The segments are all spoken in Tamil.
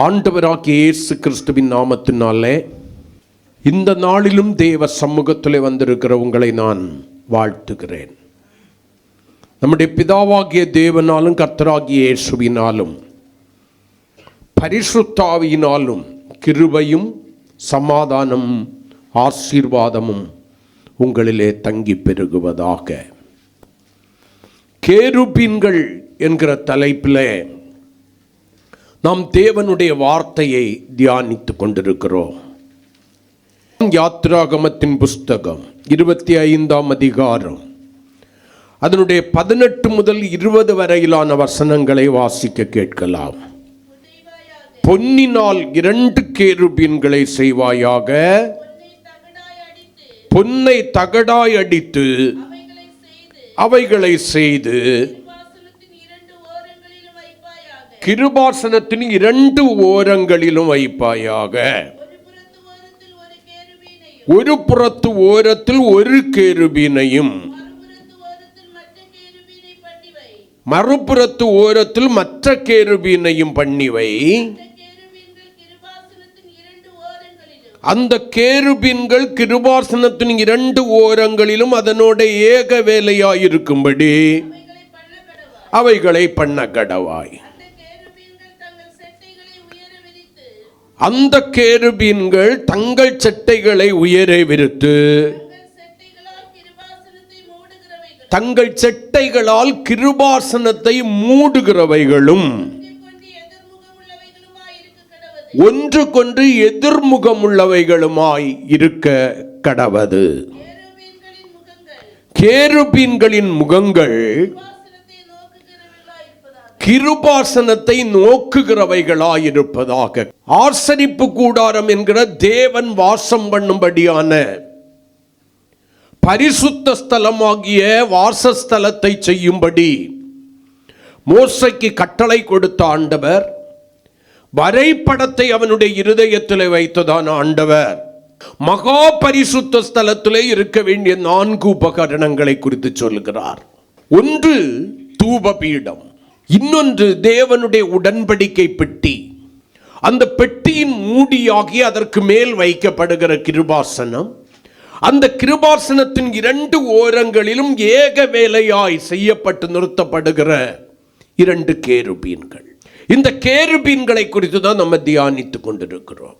ஆண்டவராகிய இயேசு கிறிஸ்துவின் நாமத்தினாலே இந்த நாளிலும் தேவ சமூகத்திலே வந்திருக்கிற உங்களை நான் வாழ்த்துகிறேன். நம்முடைய பிதாவாகிய தேவனாலும் கர்த்தராகிய இயேசுவினாலும் பரிசுத்த ஆவியினாலும் கிருபையும் சமாதானமும் ஆசீர்வாதமும் உங்களிலே தங்கி பெருகுவதாக. கேருபீன்கள் என்கிற தலைப்பிலே நாம் தேவனுடைய வார்த்தையை தியானித்துக் கொண்டிருக்கிறோம். யாத்திராகமத்தின் புஸ்தகம் 25ஆம் அதிகாரம் அதனுடைய 18 முதல் 20 வரையிலான வசனங்களை வாசிக்க கேட்கலாம். பொன்னினால் 2 கேருபீன்களை செய்வாயாக, பொன்னை தகடாய் அடித்து அவைகளை செய்து கிருபாசனத்தின் 2 ஓரங்களிலும் வைப்பாயாக. ஒரு புறத்து ஓரத்தில் ஒரு கேருபீனையும் மறுபுறத்து ஓரத்தில் மற்ற கேருபீனையும் பண்ணிவை. அந்த கேருபீன்கள் கிருபாசனத்தின் 2 ஓரங்களிலும் அதனோட ஏக வேலையாயிருக்கும்படி அவைகளை பண்ண கடவாய். அந்த கேருபீன்கள் தங்கள் சட்டைகளை உயர விரித்து தங்கள் சட்டைகளால் கிருபாசனத்தை மூடுகிறவைகளும் ஒன்றுக்கொன்று எதிர்முகம் உள்ளவைகளுமாய் இருக்க கடவது. கேருபீன்களின் முகங்கள் கிருபாசனத்தை நோக்குகிறவைகளாயிருப்பதாக. ஆசரிப்பு கூடாரம் என்கிற தேவன் வாசம் பண்ணும்படியான பரிசுத்த ஸ்தலமாகிய வாசஸ்தலத்தை செய்யும்படி மோசேக்கு கட்டளை கொடுத்த ஆண்டவர், வரைபடத்தை அவனுடைய இருதயத்தில் வைத்ததான ஆண்டவர், மகா பரிசுத்த ஸ்தலத்திலே இருக்க வேண்டிய 4 உபகரணங்களை குறித்து சொல்லுகிறார். ஒன்று தூபபீடம், இன்னொன்று தேவனுடைய உடன்படிக்கை பெட்டி, அந்த பெட்டியின் மூடியாகி அதற்கு மேல் வைக்கப்படுகிற கிருபாசனம், அந்த கிருபாசனத்தின் 2 ஓரங்களிலும் ஏக வேலையாய் செய்யப்பட்டு நிறுத்தப்படுகிற 2 கேருபீன்கள். இந்த கேருபீன்களை குறித்து தான் நம்ம தியானித்துக் கொண்டிருக்கிறோம்.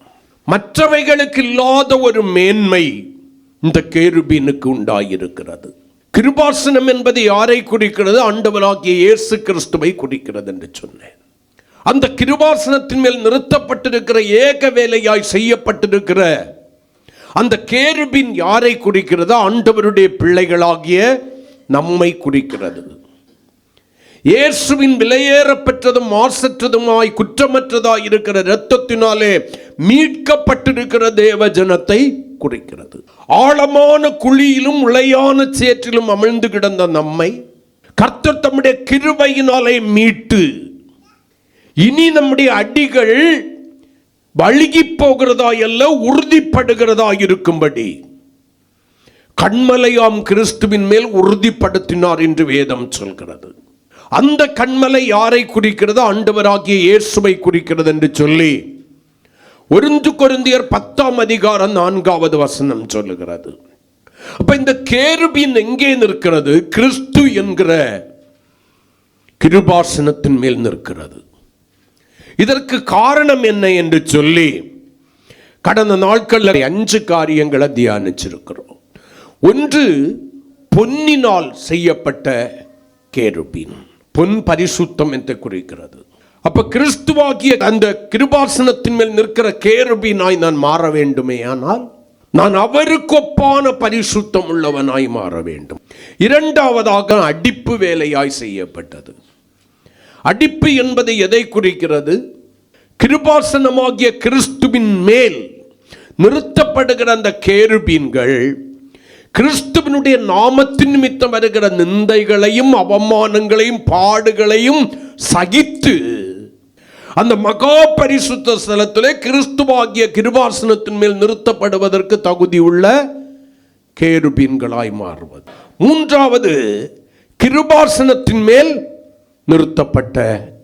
மற்றவைகளுக்கு இல்லாத ஒரு மேன்மை இந்த கேருபீனுக்கு உண்டாயிருக்கிறது. கிருபாசனம் என்பது யாரை குறிக்கிறது? ஆண்டவராகிய இயேசு கிறிஸ்துவை குறிக்கிறது என்று சொன்னேன். அந்த கிருபாசனத்தின் மேல் நிறுத்தப்பட்டிருக்கிற ஏக வேலையாய் செய்யப்பட்டிருக்கிற அந்த கேருபீன் யாரை குறிக்கிறது? ஆண்டவருடைய பிள்ளைகளாகிய நம்மை குறிக்கிறது. இயேசுவின் விலையேறப்பெற்றதும் மாசற்றதுமாய் குற்றமற்றதாய் இருக்கிற இரத்தத்தினாலே மீட்கப்பட்டிருக்கிற தேவ ஜனத்தை குறிக்கிறது. ஆழமான குழியிலும் உளையான சேற்றிலும் அமிழ்ந்து கிடந்த நம்மை கர்த்தர் தம்முடைய கிருபையினாலே மீட்டு, இனி நம்முடைய அடிகள் வழுகி போகிறதா அல்ல, உறுதிப்படுகிறதா இருக்கும்படி கண்மலையாம் கிறிஸ்துவின் மேல் உறுதிப்படுத்தினார் என்று வேதம் சொல்கிறது. அந்த கண்மலை யாரை குறிக்கிறது? ஆண்டவராகிய இயேசுவை குறிக்கிறது என்று சொல்லி 1 கொரிந்தியர் 10ஆம் அதிகாரம் 4வது வசனம் சொல்லுகிறது. அப்ப இந்த கேருபீன் எங்கே நிற்கிறது? கிறிஸ்து என்கிற கிருபாசனத்தின் மேல் நிற்கிறது. இதற்கு காரணம் என்ன என்று சொல்லி கடந்த நாட்களில் 5 காரியங்களை தியானிச்சிருக்கிறோம். ஒன்று, பொன்னினால் செய்யப்பட்ட கேருபீன். பொன் பரிசுத்தம் என்று குறிக்கிறது. அப்ப கிறிஸ்துவாகிய அந்த கிருபாசனத்தின் மேல் நிற்கிற கேருபீனாய் நான் மாற வேண்டுமே, ஆனால் நான் அவருக்கு ஒப்பான பரிசுத்தம் உள்ளவனாய் மாற வேண்டும். இரண்டாவதாக, அடிப்பு வேலையாய் செய்யப்பட்டது. அடிப்பு என்பது எதை குறிக்கிறது? கிருபாசனமாகிய கிறிஸ்துவின் மேல் நிறுத்தப்படுகிற அந்த கேருபீன்கள் கிறிஸ்துவினுடைய நாமத்தின் நிமித்தம் வருகிற நிந்தைகளையும் அவமானங்களையும் பாடுகளையும் சகித்து அந்த மகா பரிசுத்த ஸ்தலத்திலே கிறிஸ்துவாகிய கிருபாசனத்தின் மேல் நிறுத்தப்படுவதற்கு தகுதி உள்ள கேருபீன்களாய் மாறுவது. மூன்றாவது, கிருபாசனத்தின் மேல் நிறுத்தப்பட்ட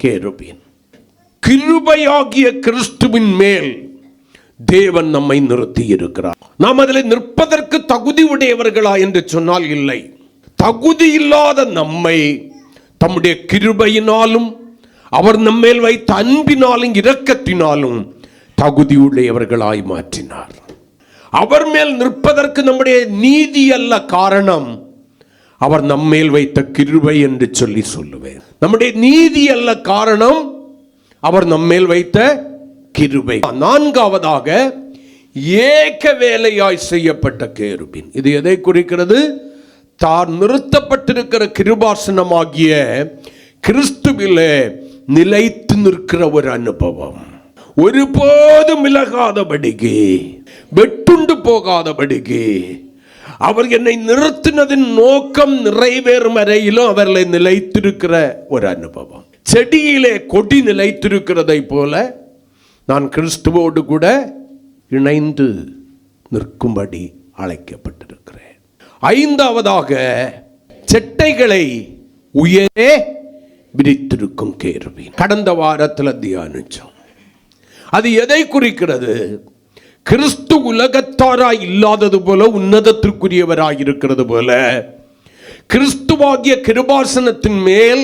கேருபீன். கிருபையாகிய கிறிஸ்துவின் மேல் தேவன் நம்மை நிறுத்தி இருக்கிறார். நாம் அதில் நிற்பதற்கு தகுதி உடையவர்களா என்று சொன்னால் இல்லை. தகுதி இல்லாத நம்மை தம்முடைய கிருபையினாலும் அவர் நம்மேல் வைத்த அன்பினாலும் இரக்கத்தினாலும் தகுதி உடையவர்களாய் மாற்றினார். அவர் மேல் நிற்பதற்கு நம்முடைய நீதி அல்ல காரணம், அவர் நம்மேல் வைத்த கிருபை என்று சொல்லுவேன். நம்முடைய நீதி அல்ல காரணம், அவர் நம்மேல் வைத்த கிருபை. நான்காவதாக, ஏக வேலையாய் செய்யப்பட்ட கேருபீன். இது எதை குறிக்கிறது? தான் நிறுத்தப்பட்டிருக்கிற கிருபாசனமாகிய கிறிஸ்துவிலே நிலைத்து நிற்கிற ஒரு அனுபவம். ஒருபோதும் விலகாதபடிக்கு, வெட்டுண்டு போகாதபடிக்கு அவர் என்னை நிறுத்தினதின் நோக்கம் நிறைவேறும் வரையிலும் அவர்களை நிலைத்திருக்கிற ஒரு அனுபவம். செடியிலே கொடி நிலைத்திருக்கிறதை போல நான் கிறிஸ்துவோடு கூட இணைந்து நிற்கும்படி அழைக்கப்பட்டிருக்கிறேன். ஐந்தாவதாக, செட்டைகளை உயரே விரித்திருக்கும் கேருபீன். கடந்த வாரத்தில் தியானிச்சோம். அது எதை குறிக்கிறது? கிறிஸ்து உலகத்தாராய் இல்லாதது போல உன்னதத்திற்குரியவராய் இருக்கிறது போல கிறிஸ்துவாகிய கிருபாசனத்தின் மேல்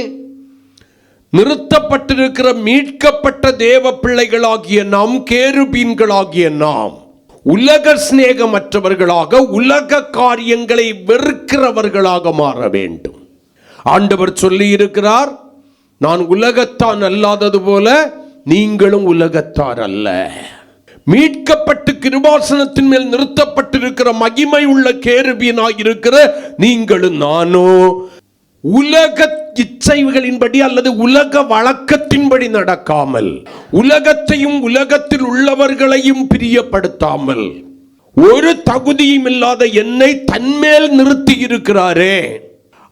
நிறுத்தப்பட்டிருக்கிற மீட்கப்பட்ட தேவ பிள்ளைகளாகிய நாம், கேருபீன்களாகிய நாம், உலக சிநேகமற்றவர்களாக, உலக காரியங்களை வெறுக்கிறவர்களாக மாற வேண்டும். ஆண்டவர் சொல்லி இருக்கிறார், நான் உலகத்தான் அல்லாதது போல நீங்களும் உலகத்தார் அல்ல. மீட்கப்பட்டு கிருபாசனத்தின் மேல் நிறுத்தப்பட்டிருக்கிற மகிமை உள்ள கேருபீனாய் இருக்கிற நீங்களும் நானோ உலக இச்சைகளின்படி அல்லது உலக வழக்கத்தின்படி நடக்காமல், உலகத்தையும் உலகத்தில் உள்ளவர்களையும் பிரியப்படுத்தாமல், ஒரு தகுதியும் இல்லாத என்னை தன்மேல் நிறுத்தி இருக்கிறாரே,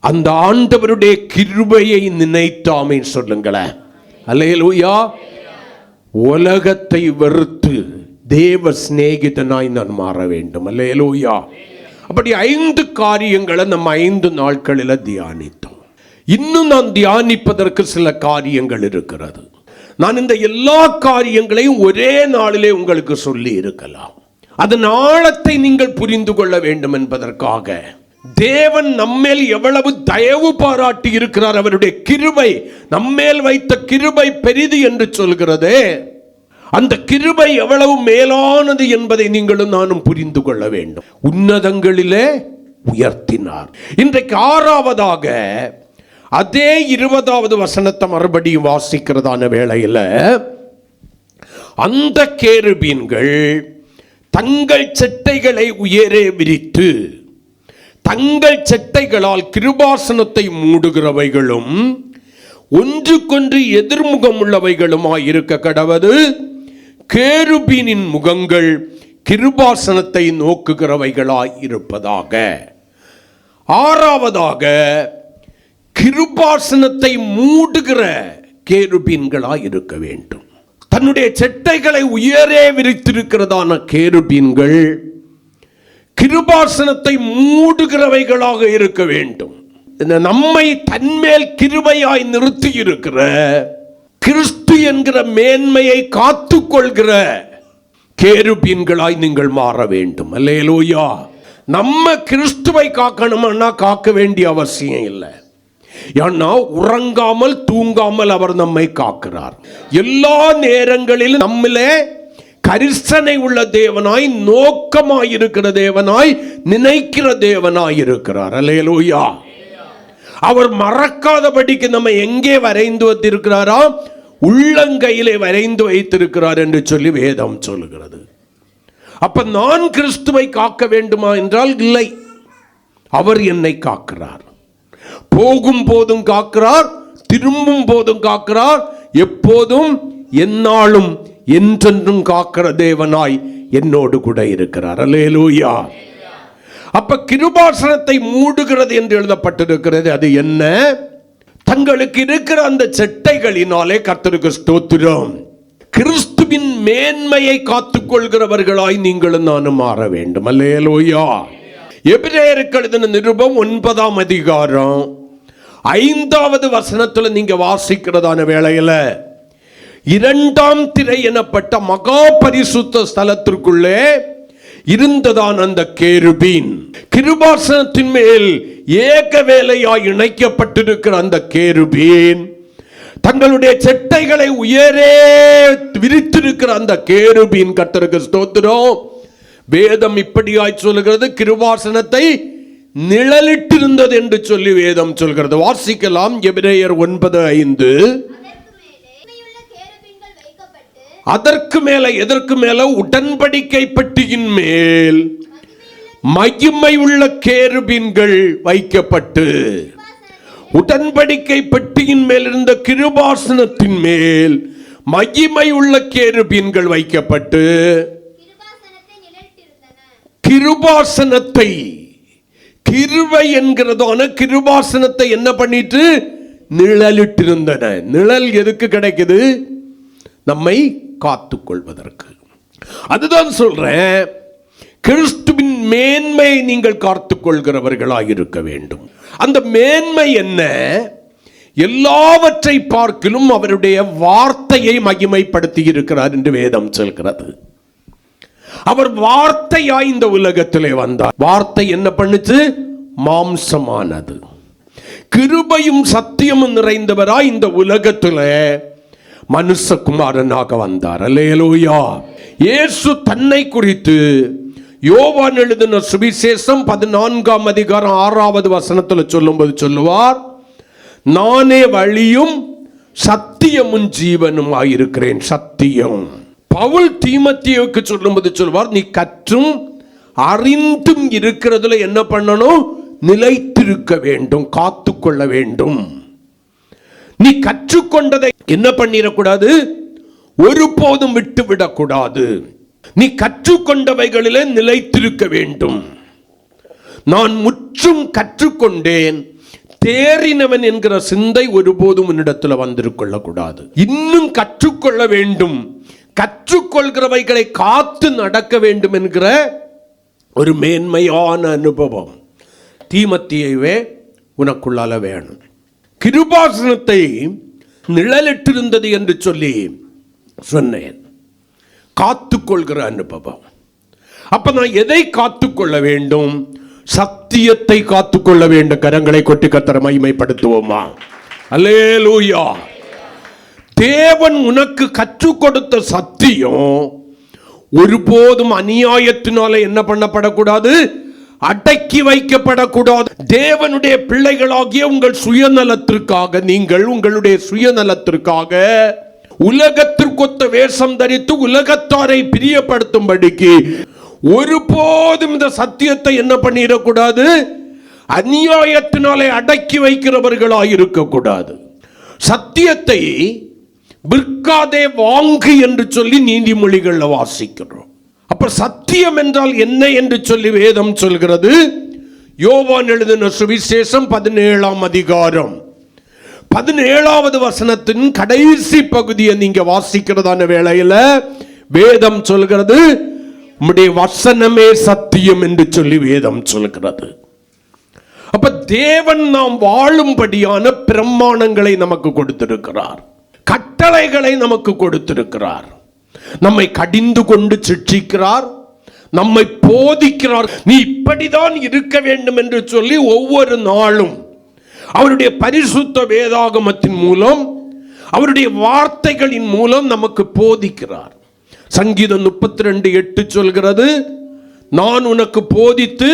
அந்த ஆண்டவருடைய கிருபையை நினைத்தாமே சொல்லுங்களேன். அல்லேலூயா. உலகத்தை வெறுத்து தேவ சிநேகிதனாய் நான் மாற வேண்டும். அல்லேலூயா. அப்படி 5 காரியங்களை நம்ம 5 நாட்களில் தியானித்தோம். இன்னும் நான் தியானிப்பதற்கு சில காரியங்கள் இருக்கிறது. நான் இந்த எல்லா காரியங்களையும் ஒரே நாளிலே உங்களுக்கு சொல்லி இருக்கலாம். அதன் ஆழத்தை நீங்கள் புரிந்து கொள்ள வேண்டும் என்பதற்காக தேவன் நம்மேல் எவ்வளவு தயவு பாராட்டி இருக்கிறார். அவருடைய கிருபை, நம்மேல் வைத்த கிருபை பெரிது என்று சொல்கிறதே, அந்த கிருபை எவ்வளவு மேலானது என்பதை நீங்களும் நானும் புரிந்து கொள்ள வேண்டும். உன்னதங்களிலே உயர்த்தினார். இன்றைக்கு 6வதாக அதே 20வது வசனத்தை மறுபடியும் வாசிக்கிறதான வேளையில், அந்த கேருபீன்கள் தங்கள் செட்டைகளை உயரே விரித்து தங்கள் செட்டைகளால் கிருபாசனத்தை மூடுகிறவைகளும் ஒன்றுக்கொன்று எதிர்முகம் உள்ளவைகளுமாயிருக்க கடவது. கேருபீனின் முகங்கள் கிருபாசனத்தை நோக்குகிறவைகளாய் இருப்பதாக. 6வதாக, கிருபாசனத்தை மூடுகிற கேருபீன்களாய் இருக்க வேண்டும். தன்னுடைய செட்டைகளை உயரே விரித்திருக்கிறதான கேருபீன்கள் கிருபாசனத்தை மூடுகிறவைகளாக இருக்க வேண்டும். நம்மை தன்மேல் கிருபையாய் நிறுத்தி இருக்கிற, கிறிஸ்து என்கிற மேன்மையை காத்துக்கொள்கிற கேருபீன்களாய் நீங்கள் மாற வேண்டும். அல்லேலூயா. நம்ம கிறிஸ்துவை காக்கணும்னா காக்க வேண்டிய அவசியம் இல்லை. ஏன்னா உறங்காமல் தூங்காமல் அவர் நம்மை காக்கிறார். எல்லா நேரங்களிலும் நம்மளே கரிசனை உள்ள தேவனாய், நோக்கமாய் இருக்கிற தேவனாய், நினைக்கிற தேவனாய் இருக்கிறார். அல்லேலூயா. அவர் மறக்காதபடிக்கு நம்ம எங்கே வரைந்து வைத்திருக்கிறாரா? உள்ளங்கையிலே வரைந்து வைத்திருக்கிறார் என்று சொல்லி வேதம் சொல்லுகிறது. அப்ப நான் கிறிஸ்துவை காக்க வேண்டுமா என்றால் இல்லை. அவர் என்னை காக்கிறார். போகும் போதும் காக்கிறார், திரும்பும் போதும் காக்கிறார், எப்போதும் எந்நாளும் என்றென்றும் காக்கிற தேவனாய் என்னோடு கூட இருக்கிறார். அல்லேலூயா. அப்ப கிருபாசனத்தை மூடுகிறது என்று எழுதப்பட்டிருக்கிறது. அது என்ன? தங்களுக்கு இருக்கிற அந்த செட்டைகளினாலே கர்த்தருக்கு ஸ்தோத்திரம், கிறிஸ்துவின் மேன்மையை காத்துக்கொள்கிறவர்களாய் நீங்களும் நானும் மாற வேண்டும். அல்லேலூயா. எபிரேயருக்கு எழுதின நிருபம் 9ஆம் அதிகாரம் 5வது வசனத்தில் நீங்க வாசிக்கிறதான வேளையில், இரண்டாம் திரை எனப்பட்ட மகா பரிசுத்த ஸ்தலத்திற்குள்ளே இருந்ததான் அந்த கேருபீன். கிருபாசனத்தின் மேல் ஏக வேலையாய் இணைக்கப்பட்டிருக்கிற அந்த கேருபீன் தங்களுடைய செட்டைகளை உயரே விரித்திருக்கிற அந்த கேருபீன், கர்த்தருக்கு ஸ்தோத்திரம், வேதம் இப்படியாய் சொல்லுகிறது, கிருபாசனத்தை நிழலிட்டிருந்தது என்று சொல்லி வேதம் சொல்கிறது. வாசிக்கலாம் எபிரேயர் 9:5. அதற்கு மேல, எதற்கு மேல? உடன்படிக்கை பெட்டியின் மேல் மகிமை உள்ள கேருபீன்கள் வைக்கப்பட்டு, உடன்படிக்கை பெட்டியின் மேல் இருந்த கிருபாசனத்தின் மேல் மகிமை உள்ள கேருபீன்கள் வைக்கப்பட்டு கிருபாசனத்தை, கிருபை என்கிறதான கிருபாசனத்தை என்ன பண்ணிட்டு நிழலிட்டிருந்தன. நிழல் எதுக்கு கிடைக்குது? நம்மை காத்துக்கொள்வதற்கு. அதுதான் சொல்றேன், கிறிஸ்துவின் மேன்மை நீங்கள் காத்துக்கொள்கிறவர்களாக இருக்க வேண்டும். அந்த மேன்மை என்ன? எல்லாவற்றை பார்க்கிலும் அவருடைய வார்த்தையை மகிமைப்படுத்தி இருக்கிறார் என்று வேதம் சொல்கிறது. அவர் வார்த்தையாய் இந்த உலகத்திலே வந்தார். வார்த்தை என்ன பண்ணுச்சு? மாம்சமானது. கிருபையும் சத்தியமும் நிறைந்தவராய் இந்த உலகத்திலே மனுஷகுமாரனாக வந்தார். அல்லேலூயா. இயேசு தன்னை குறித்து யோவான் எழுதின சுவிசேஷம் 14ஆம் அதிகாரம் 6வது வசனத்தில் சொல்லும்போது சொல்லுவார், நானே வழியும் சத்தியமும் ஜீவனும் ஆயிருக்கிறேன். சத்தியம். பவுல் தீமோத்தேயுவுக்கு சொல்லும்போது சொல்வார், நீ கற்றும் அறிந்தும் இருக்கிறதுல என்ன பண்ணணும்? நிலைத்திருக்க வேண்டும், காத்துக்கொள்ள வேண்டும். நீ கற்றுக்கொண்டதை என்ன பண்ணிடக்கூடாது? ஒருபோதும் விட்டுவிடக்கூடாது. நீ கற்றுக்கொண்டவைகளிலே நிலைத்திருக்க வேண்டும். நான் முற்றும் கற்றுக்கொண்டேன், தேறினவன் என்கிற சிந்தை ஒருபோதும் உன்னிடத்தில் வந்திருக்கொள்ளக்கூடாது. இன்னும் கற்றுக்கொள்ள வேண்டும், கற்றுக்கொள்கிறவைகளை காத்து நடக்க வேண்டும் என்கிற ஒரு மேன்மையான அனுபவம் தீமோத்தேயுவே உனக்குள்ளால வேணும். கிருபாசனத்தை நிழலிட்டிருந்தது என்று சொல்லி சொன்னேன். காத்துக்கொள்கிற அனுபவம். அப்ப நான் எதை காத்துக்கொள்ள வேண்டும்? சத்தியத்தை காத்துக்கொள்ள வேண்டும். கரங்களை கொட்டி கர்த்தரை மகிமைப்படுத்துவோமா? அல்லேலூயா. தேவன் உனக்கு கற்றுக் கொடுத்த சத்தியம் ஒருபோதும் அநியாயத்தினால என்ன பண்ணப்படக்கூடாது? அடக்கி வைக்கப்படக்கூடாது. தேவனுடைய பிள்ளைகளாகிய உங்கள் சுயநலத்திற்காக, நீங்கள் உங்களுடைய சுயநலத்திற்காக உலகத்திற்கொத்த வேஷம் தரித்து உலகத்தாரை பிரியப்படுத்தும்படிக்கு ஒருபோதும் இந்த சத்தியத்தை என்ன பண்ணிடக்கூடாது? அநியாயத்தினாலே அடக்கி வைக்கிறவர்களாக இருக்கக்கூடாது. சத்தியத்தை விற்காதே வாங்கு என்று சொல்லி நீதிமொழிகளில் வாசிக்கிறோம். அப்ப சத்தியம் என்றால் என்ன என்று சொல்லி வேதம் சொல்கிறது. யோவான் எழுதின சுவிசேஷம் 17ஆம் அதிகாரம் 17வது வசனத்தின் கடைசி பகுதியை நீங்க வாசிக்கிறதான வேளையில வேதம் சொல்கிறது, உம்முடைய வசனமே சத்தியம் என்று சொல்லி வேதம் சொல்கிறது. அப்ப தேவன் நாம் வாழும்படியான பிரமாணங்களை நமக்கு கொடுத்திருக்கிறார், கட்டளைகளை நமக்கு கொடுத்திருக்கிறார். நம்மை கடிந்து கொண்டு சிட்சிக்கிறார், நம்மை போதிக்கிறார். நீ இப்படிதான் இருக்க வேண்டும் என்று சொல்லி ஒவ்வொரு நாளும் அவருடைய பரிசுத்த வேதாகமத்தின் மூலம், அவருடைய வார்த்தைகளின் மூலம் நமக்கு போதிக்கிறார். சங்கீதம் 32:8 சொல்கிறது, நான் உனக்கு போதித்து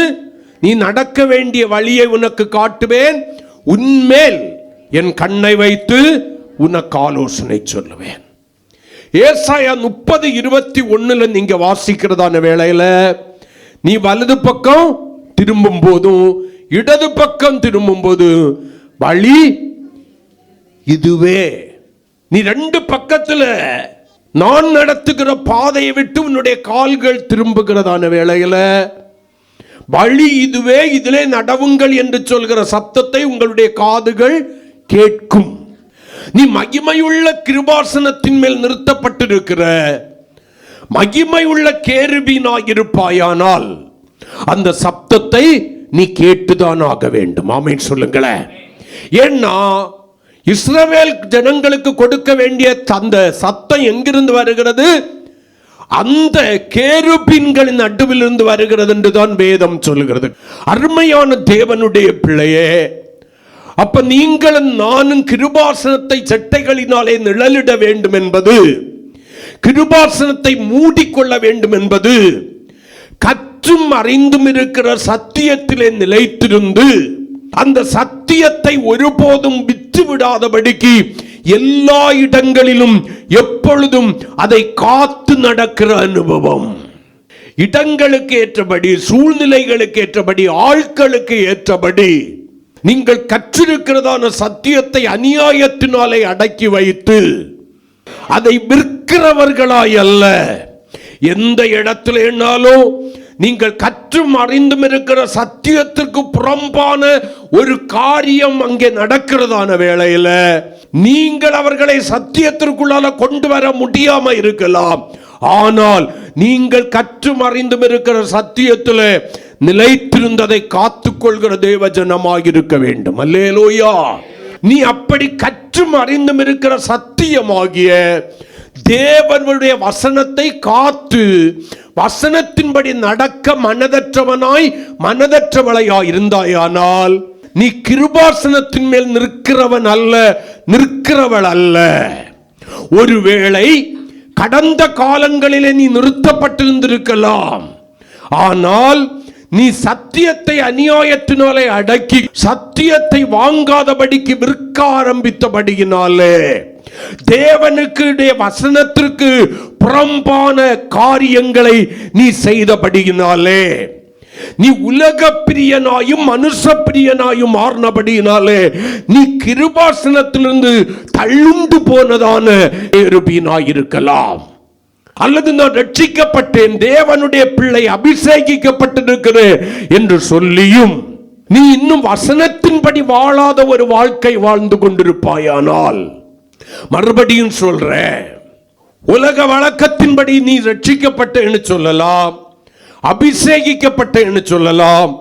நீ நடக்க வேண்டிய வழியை உனக்கு காட்டுவேன், உன்மேல் என் கண்ணை வைத்து உனக்கு ஆலோசனை சொல்லுவேன். ஏசாயா 30:21 நீங்க வாசிக்கிறதான வேளையில, நீ வலது பக்கம் திரும்பும் போதும் இடது பக்கம் திரும்பும் போது வழி இதுவே. நீ ரெண்டு பக்கத்துல நான் நடத்துகிற பாதையை விட்டு உன்னுடைய கால்கள் திரும்புகிறதான வேளையில வழி இதுவே, இதிலே நடவுங்கள் என்று சொல்கிற சத்தத்தை உங்களுடைய காதுகள் கேட்கும். நீ மகிமையுள்ள கிருபாசனத்தின் மேல் நிறுத்தப்பட்டிருக்கிற மகிமையுள்ள கேருபீனாயிருப்பாயானால் அந்த சப்தத்தை நீ கேட்டுதான் ஆக வேண்டும். ஆமென் சொல்லுங்களேன். ஏன்னா இஸ்ரவேல் ஜனங்களுக்கு கொடுக்க வேண்டிய அந்த சத்தம் எங்கிருந்து வருகிறது? அந்த கேருபீன்களின் நடுவிலிருந்து வருகிறது என்றுதான் வேதம் சொல்கிறது. அருமையான தேவனுடைய பிள்ளையே, அப்ப நீங்களும் நானும் கிருபாசனத்தை செட்டைகளினாலே நிழலிட வேண்டும் என்பது, கிருபாசனத்தை மூடிக்கொள்ள வேண்டும் என்பது, கற்றும் அறிந்தும் இருக்கிற சத்தியத்திலே நிலைத்திருந்து அந்த சத்தியத்தை ஒருபோதும் விட்டு விடாதபடிக்கு எல்லா இடங்களிலும் எப்பொழுதும் அதை காத்து நடக்கிற அனுபவம். இடங்களுக்கு ஏற்றபடி, சூழ்நிலைகளுக்கு ஏற்றபடி, ஆட்களுக்கு ஏற்றபடி நீங்கள் கற்றிருக்கிறதான சத்தியத்தை அநியாயத்தினாலே அடக்கி வைத்து அதை விற்கிறவர்களாய் அல்ல, எந்த இடத்துல என்னாலும் நீங்கள் கற்றும் அறிந்தும் இருக்கிற சத்தியத்திற்கு புறம்பான ஒரு காரியம் அங்கே நடக்கிறதான வேளையில நீங்கள் அவர்களை சத்தியத்திற்குள்ளால கொண்டு வர முடியாம இருக்கலாம். ஆனால் நீங்கள் கற்றும் அறிந்தும் இருக்கிற சத்தியத்தில் நிலைத்திருந்ததை காத்துக்கொள்கிற தேவ ஜனமாக இருக்க வேண்டும். அல்லேலூயா. நீ அப்படி கற்றும் அறிந்தும் இருக்கிற சத்தியமாகிய தேவனுடைய வசனத்தை காத்து வசனத்தின்படி நடக்க மனதற்றவனாய் மனதற்றவளையாய் இருந்தாயானால் நீ கிருபாசனத்தின் மேல் நிற்கிறவன் அல்ல, நிற்கிறவள் அல்ல. ஒருவேளை கடந்த காலங்களிலே நீ நிறுத்தப்பட்டிருந்திருக்கலாம், ஆனால் நீ சத்தியத்தை அநியாயத்தினாலே அடக்கி சத்தியத்தை வாங்காதபடிக்கு விற்க ஆரம்பித்தபடியினாலே, தேவனுக்கு வசனத்திற்கு புறம்பான காரியங்களை நீ செய்தபடியினாலே, நீ உலக பிரியனாயும் மனுஷ பிரியனாயும் மாறினபடியினாலே நீ கிருபாசனத்திலிருந்து தள்ளுண்டு போனதான இருக்கலாம். அல்லது நான் ரட்சிக்கப்பட்டேன், தேவனுடைய பிள்ளை அபிஷேகிக்கப்பட்டிருக்கிறேன் என்று சொல்லியும் நீ இன்னும் வசனத்தின்படி வாழாத ஒரு வாழ்க்கை வாழ்ந்து கொண்டிருப்பாயானால், மறுபடியும் சொல்றேன், உலக வழக்கத்தின்படி நீ ரட்சிக்கப்பட்டேன்னு சொல்லலாம், அபிஷேகிக்கப்பட்டேன்னு சொல்லலாம்,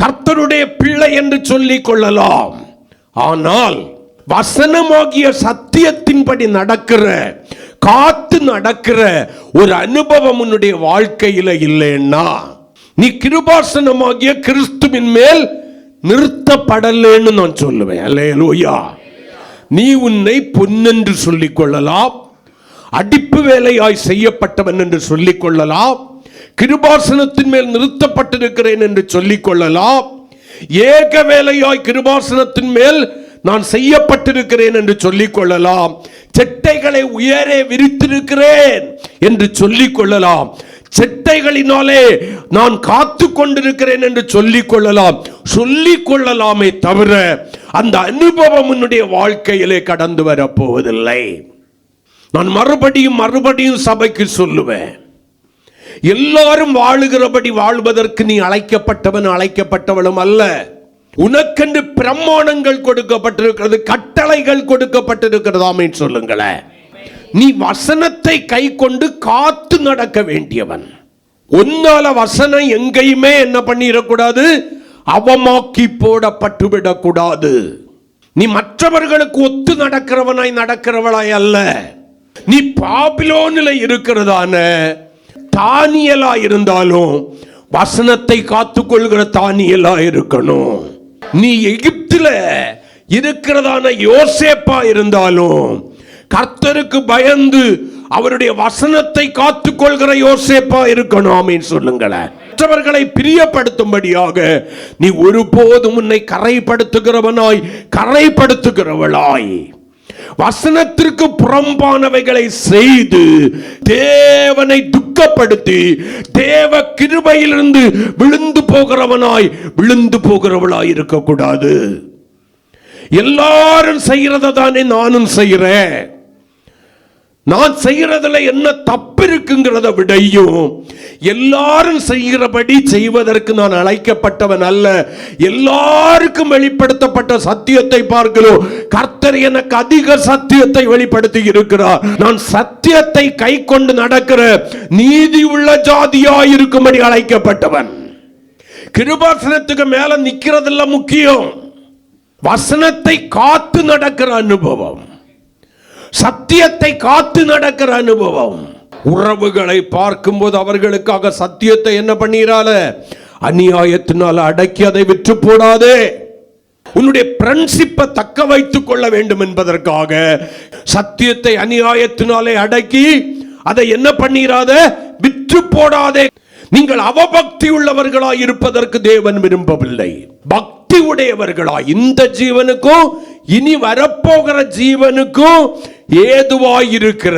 கர்த்தருடைய பிள்ளை என்று சொல்லிக் கொள்ளலாம். ஆனால் வசனமாகிய சத்தியத்தின்படி நடக்கிற, காத்து நடக்கிற ஒரு அனுபவம் உன்னுடைய வாழ்க்கையில இல்லைன்னா நீ கிருபாசனமாகிய கிறிஸ்துவின் மேல் நிறுத்தப்படலேன்னு நான் சொல்லுவேன். அல்லேலூயா. நீ உன்னை பொன்னென்று சொல்லிக் கொள்ளலாம், அடிப்பு வேலையாய் செய்யப்பட்டவன் என்று சொல்லிக் கொள்ளலாம், கிருபாசனத்தின் மேல் நிறுத்தப்பட்டிருக்கிறேன் என்று சொல்லிக் கொள்ளலாம், ஏக வேலையாய் கிருபாசனத்தின் மேல் நான் செய்யப்பட்டிருக்கிறேன் என்று சொல்லிக் கொள்ளலாம், செட்டைகளை உயரே விரித்திருக்கிறேன் என்று சொல்லிக் கொள்ளலாம், செட்டைகளினாலே நான் காத்து கொண்டிருக்கிறேன் என்று சொல்லிக் கொள்ளலாம். சொல்லிக் கொள்ளலாமே தவிர அந்த அனுபவம் உன்னுடைய வாழ்க்கையிலே கடந்து வரப்போவதில்லை. நான் மறுபடியும் சபைக்கு சொல்லுவேன், எல்லாரும் வாழுகிறபடி வாழ்வதற்கு நீ அழைக்கப்பட்டவன் அழைக்கப்பட்டவளும் அல்ல. உனக்கென்று பிரமாணங்கள் கொடுக்கப்பட்டிருக்கிறது, கட்டளைகள் கொடுக்கப்பட்டிருக்கிறதாமே சொல்லுங்களேன். நீ வசனத்தை கை கொண்டு காத்து நடக்க வேண்டியவன். உன்னால வசனம் எங்கேயுமே என்ன பண்ணிடக்கூடாது, அவமாக்கி போடப்பட்டு விடக்கூடாது. நீ மற்றவர்களுக்கு ஒத்து நடக்கிறவனாய் நடக்கிறவளாய் அல்ல. நீ பாபிலோனில் இருக்கிறதான தானியலா இருந்தாலும் வசனத்தை காத்துக்கொள்கிற தானியலா இருக்கணும். நீ எகிப்தில இருக்கிறதான யோசேப்பா இருந்தாலும் கர்த்தருக்கு பயந்து அவருடைய வசனத்தை காத்துக்கொள்கிற யோசேப்பா இருக்கணும். ஆமென் சொல்லுங்களேன். மற்றவர்களை பிரியப்படுத்தும்படியாக நீ ஒருபோதும் உன்னை கரைப்படுத்துகிறவனாய் கரைப்படுத்துகிறவளாய் வசனத்திற்கு புறம்பானவைகளை செய்து தேவனை துக்கப்படுத்தி தேவ கிருபையிலிருந்து விழுந்து போகிறவளாய் இருக்கக்கூடாது. எல்லாரும் செய்யறத தானே நானும் செய்யறேன். நான் செய்யறதுல என்ன தப்பு இருக்குங்கிறத விடையும் எல்லாரும் செய்கிறபடி செய்வதற்கு நான் அழைக்கப்பட்டவன் அல்ல. எல்லாருக்கும் வெளிப்படுத்தப்பட்ட சத்தியத்தை பார்க்கிறோம். கர்த்தர் எனக்கு அதிக சத்தியத்தை வெளிப்படுத்தி இருக்கிறார். நான் சத்தியத்தை கை கொண்டு நடக்கிற நீதி உள்ள ஜாதியாய் இருக்கும்படி அழைக்கப்பட்டவன். கிருபாசனத்துக்கு மேல நிக்கிறதெல்லாம் முக்கியம். வசனத்தை காத்து நடக்கிற அனுபவம், சத்தியத்தை காத்து நடக்கிற அனுபவம். உறவுகளை பார்க்கும்போது அவர்களுக்காக சத்தியத்தை என்ன பண்ணிரால, அநியாயத்தினால் அடக்கி அதை விற்று போடாதே. உன்னுடைய பிரின்சிப்பை தக்க வைத்துக் கொள்ள வேண்டும் என்பதற்காக சத்தியத்தை அநியாயத்தினாலே அடக்கி அதை என்ன பண்ணிராத, விற்று போடாதே. நீங்கள் அவபக்தி உள்ளவர்களாய் இருப்பதற்கு தேவன் விரும்பவில்லை. பக்தி உடையவர்களாய் இந்த ஜீவனுக்கும் இனி வரப்போகிற ஜீவனுக்கும் ஏதுவாய் இருக்கிற,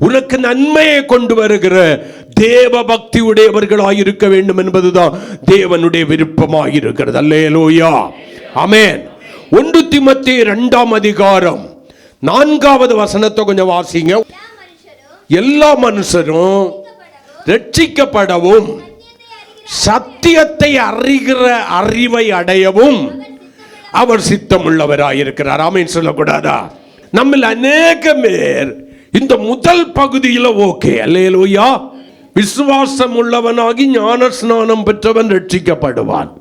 உனக்கு நன்மையை கொண்டு வருகிற தேவ பக்தி உடையவர்களாய் இருக்க வேண்டும் என்பதுதான் தேவனுடைய விருப்பமாய் இருக்கிறது. அல்லேலூயா, ஆமென். 1 தீமோத்தேயு 2ஆம் அதிகாரம் 4வது வசனத்தை கொஞ்சம் வாசிங்க. எல்லா மனுஷரும் ரட்சிக்கப்படவும் சத்தியத்தை அறிகிற அறிவை அடையவும் அவர் சித்தம் உள்ளவராயிருக்கிறார். ஆமென் சொல்லக்கூடாதா? நம்ம அநேக பேர் இந்த முதல் பகுதியில் ஓகே, அல்லேலூயா, விசுவாசம் உள்ளவனாகி ஞான ஸ்நானம் பெற்றவன் ரட்சிக்கப்படுவான்.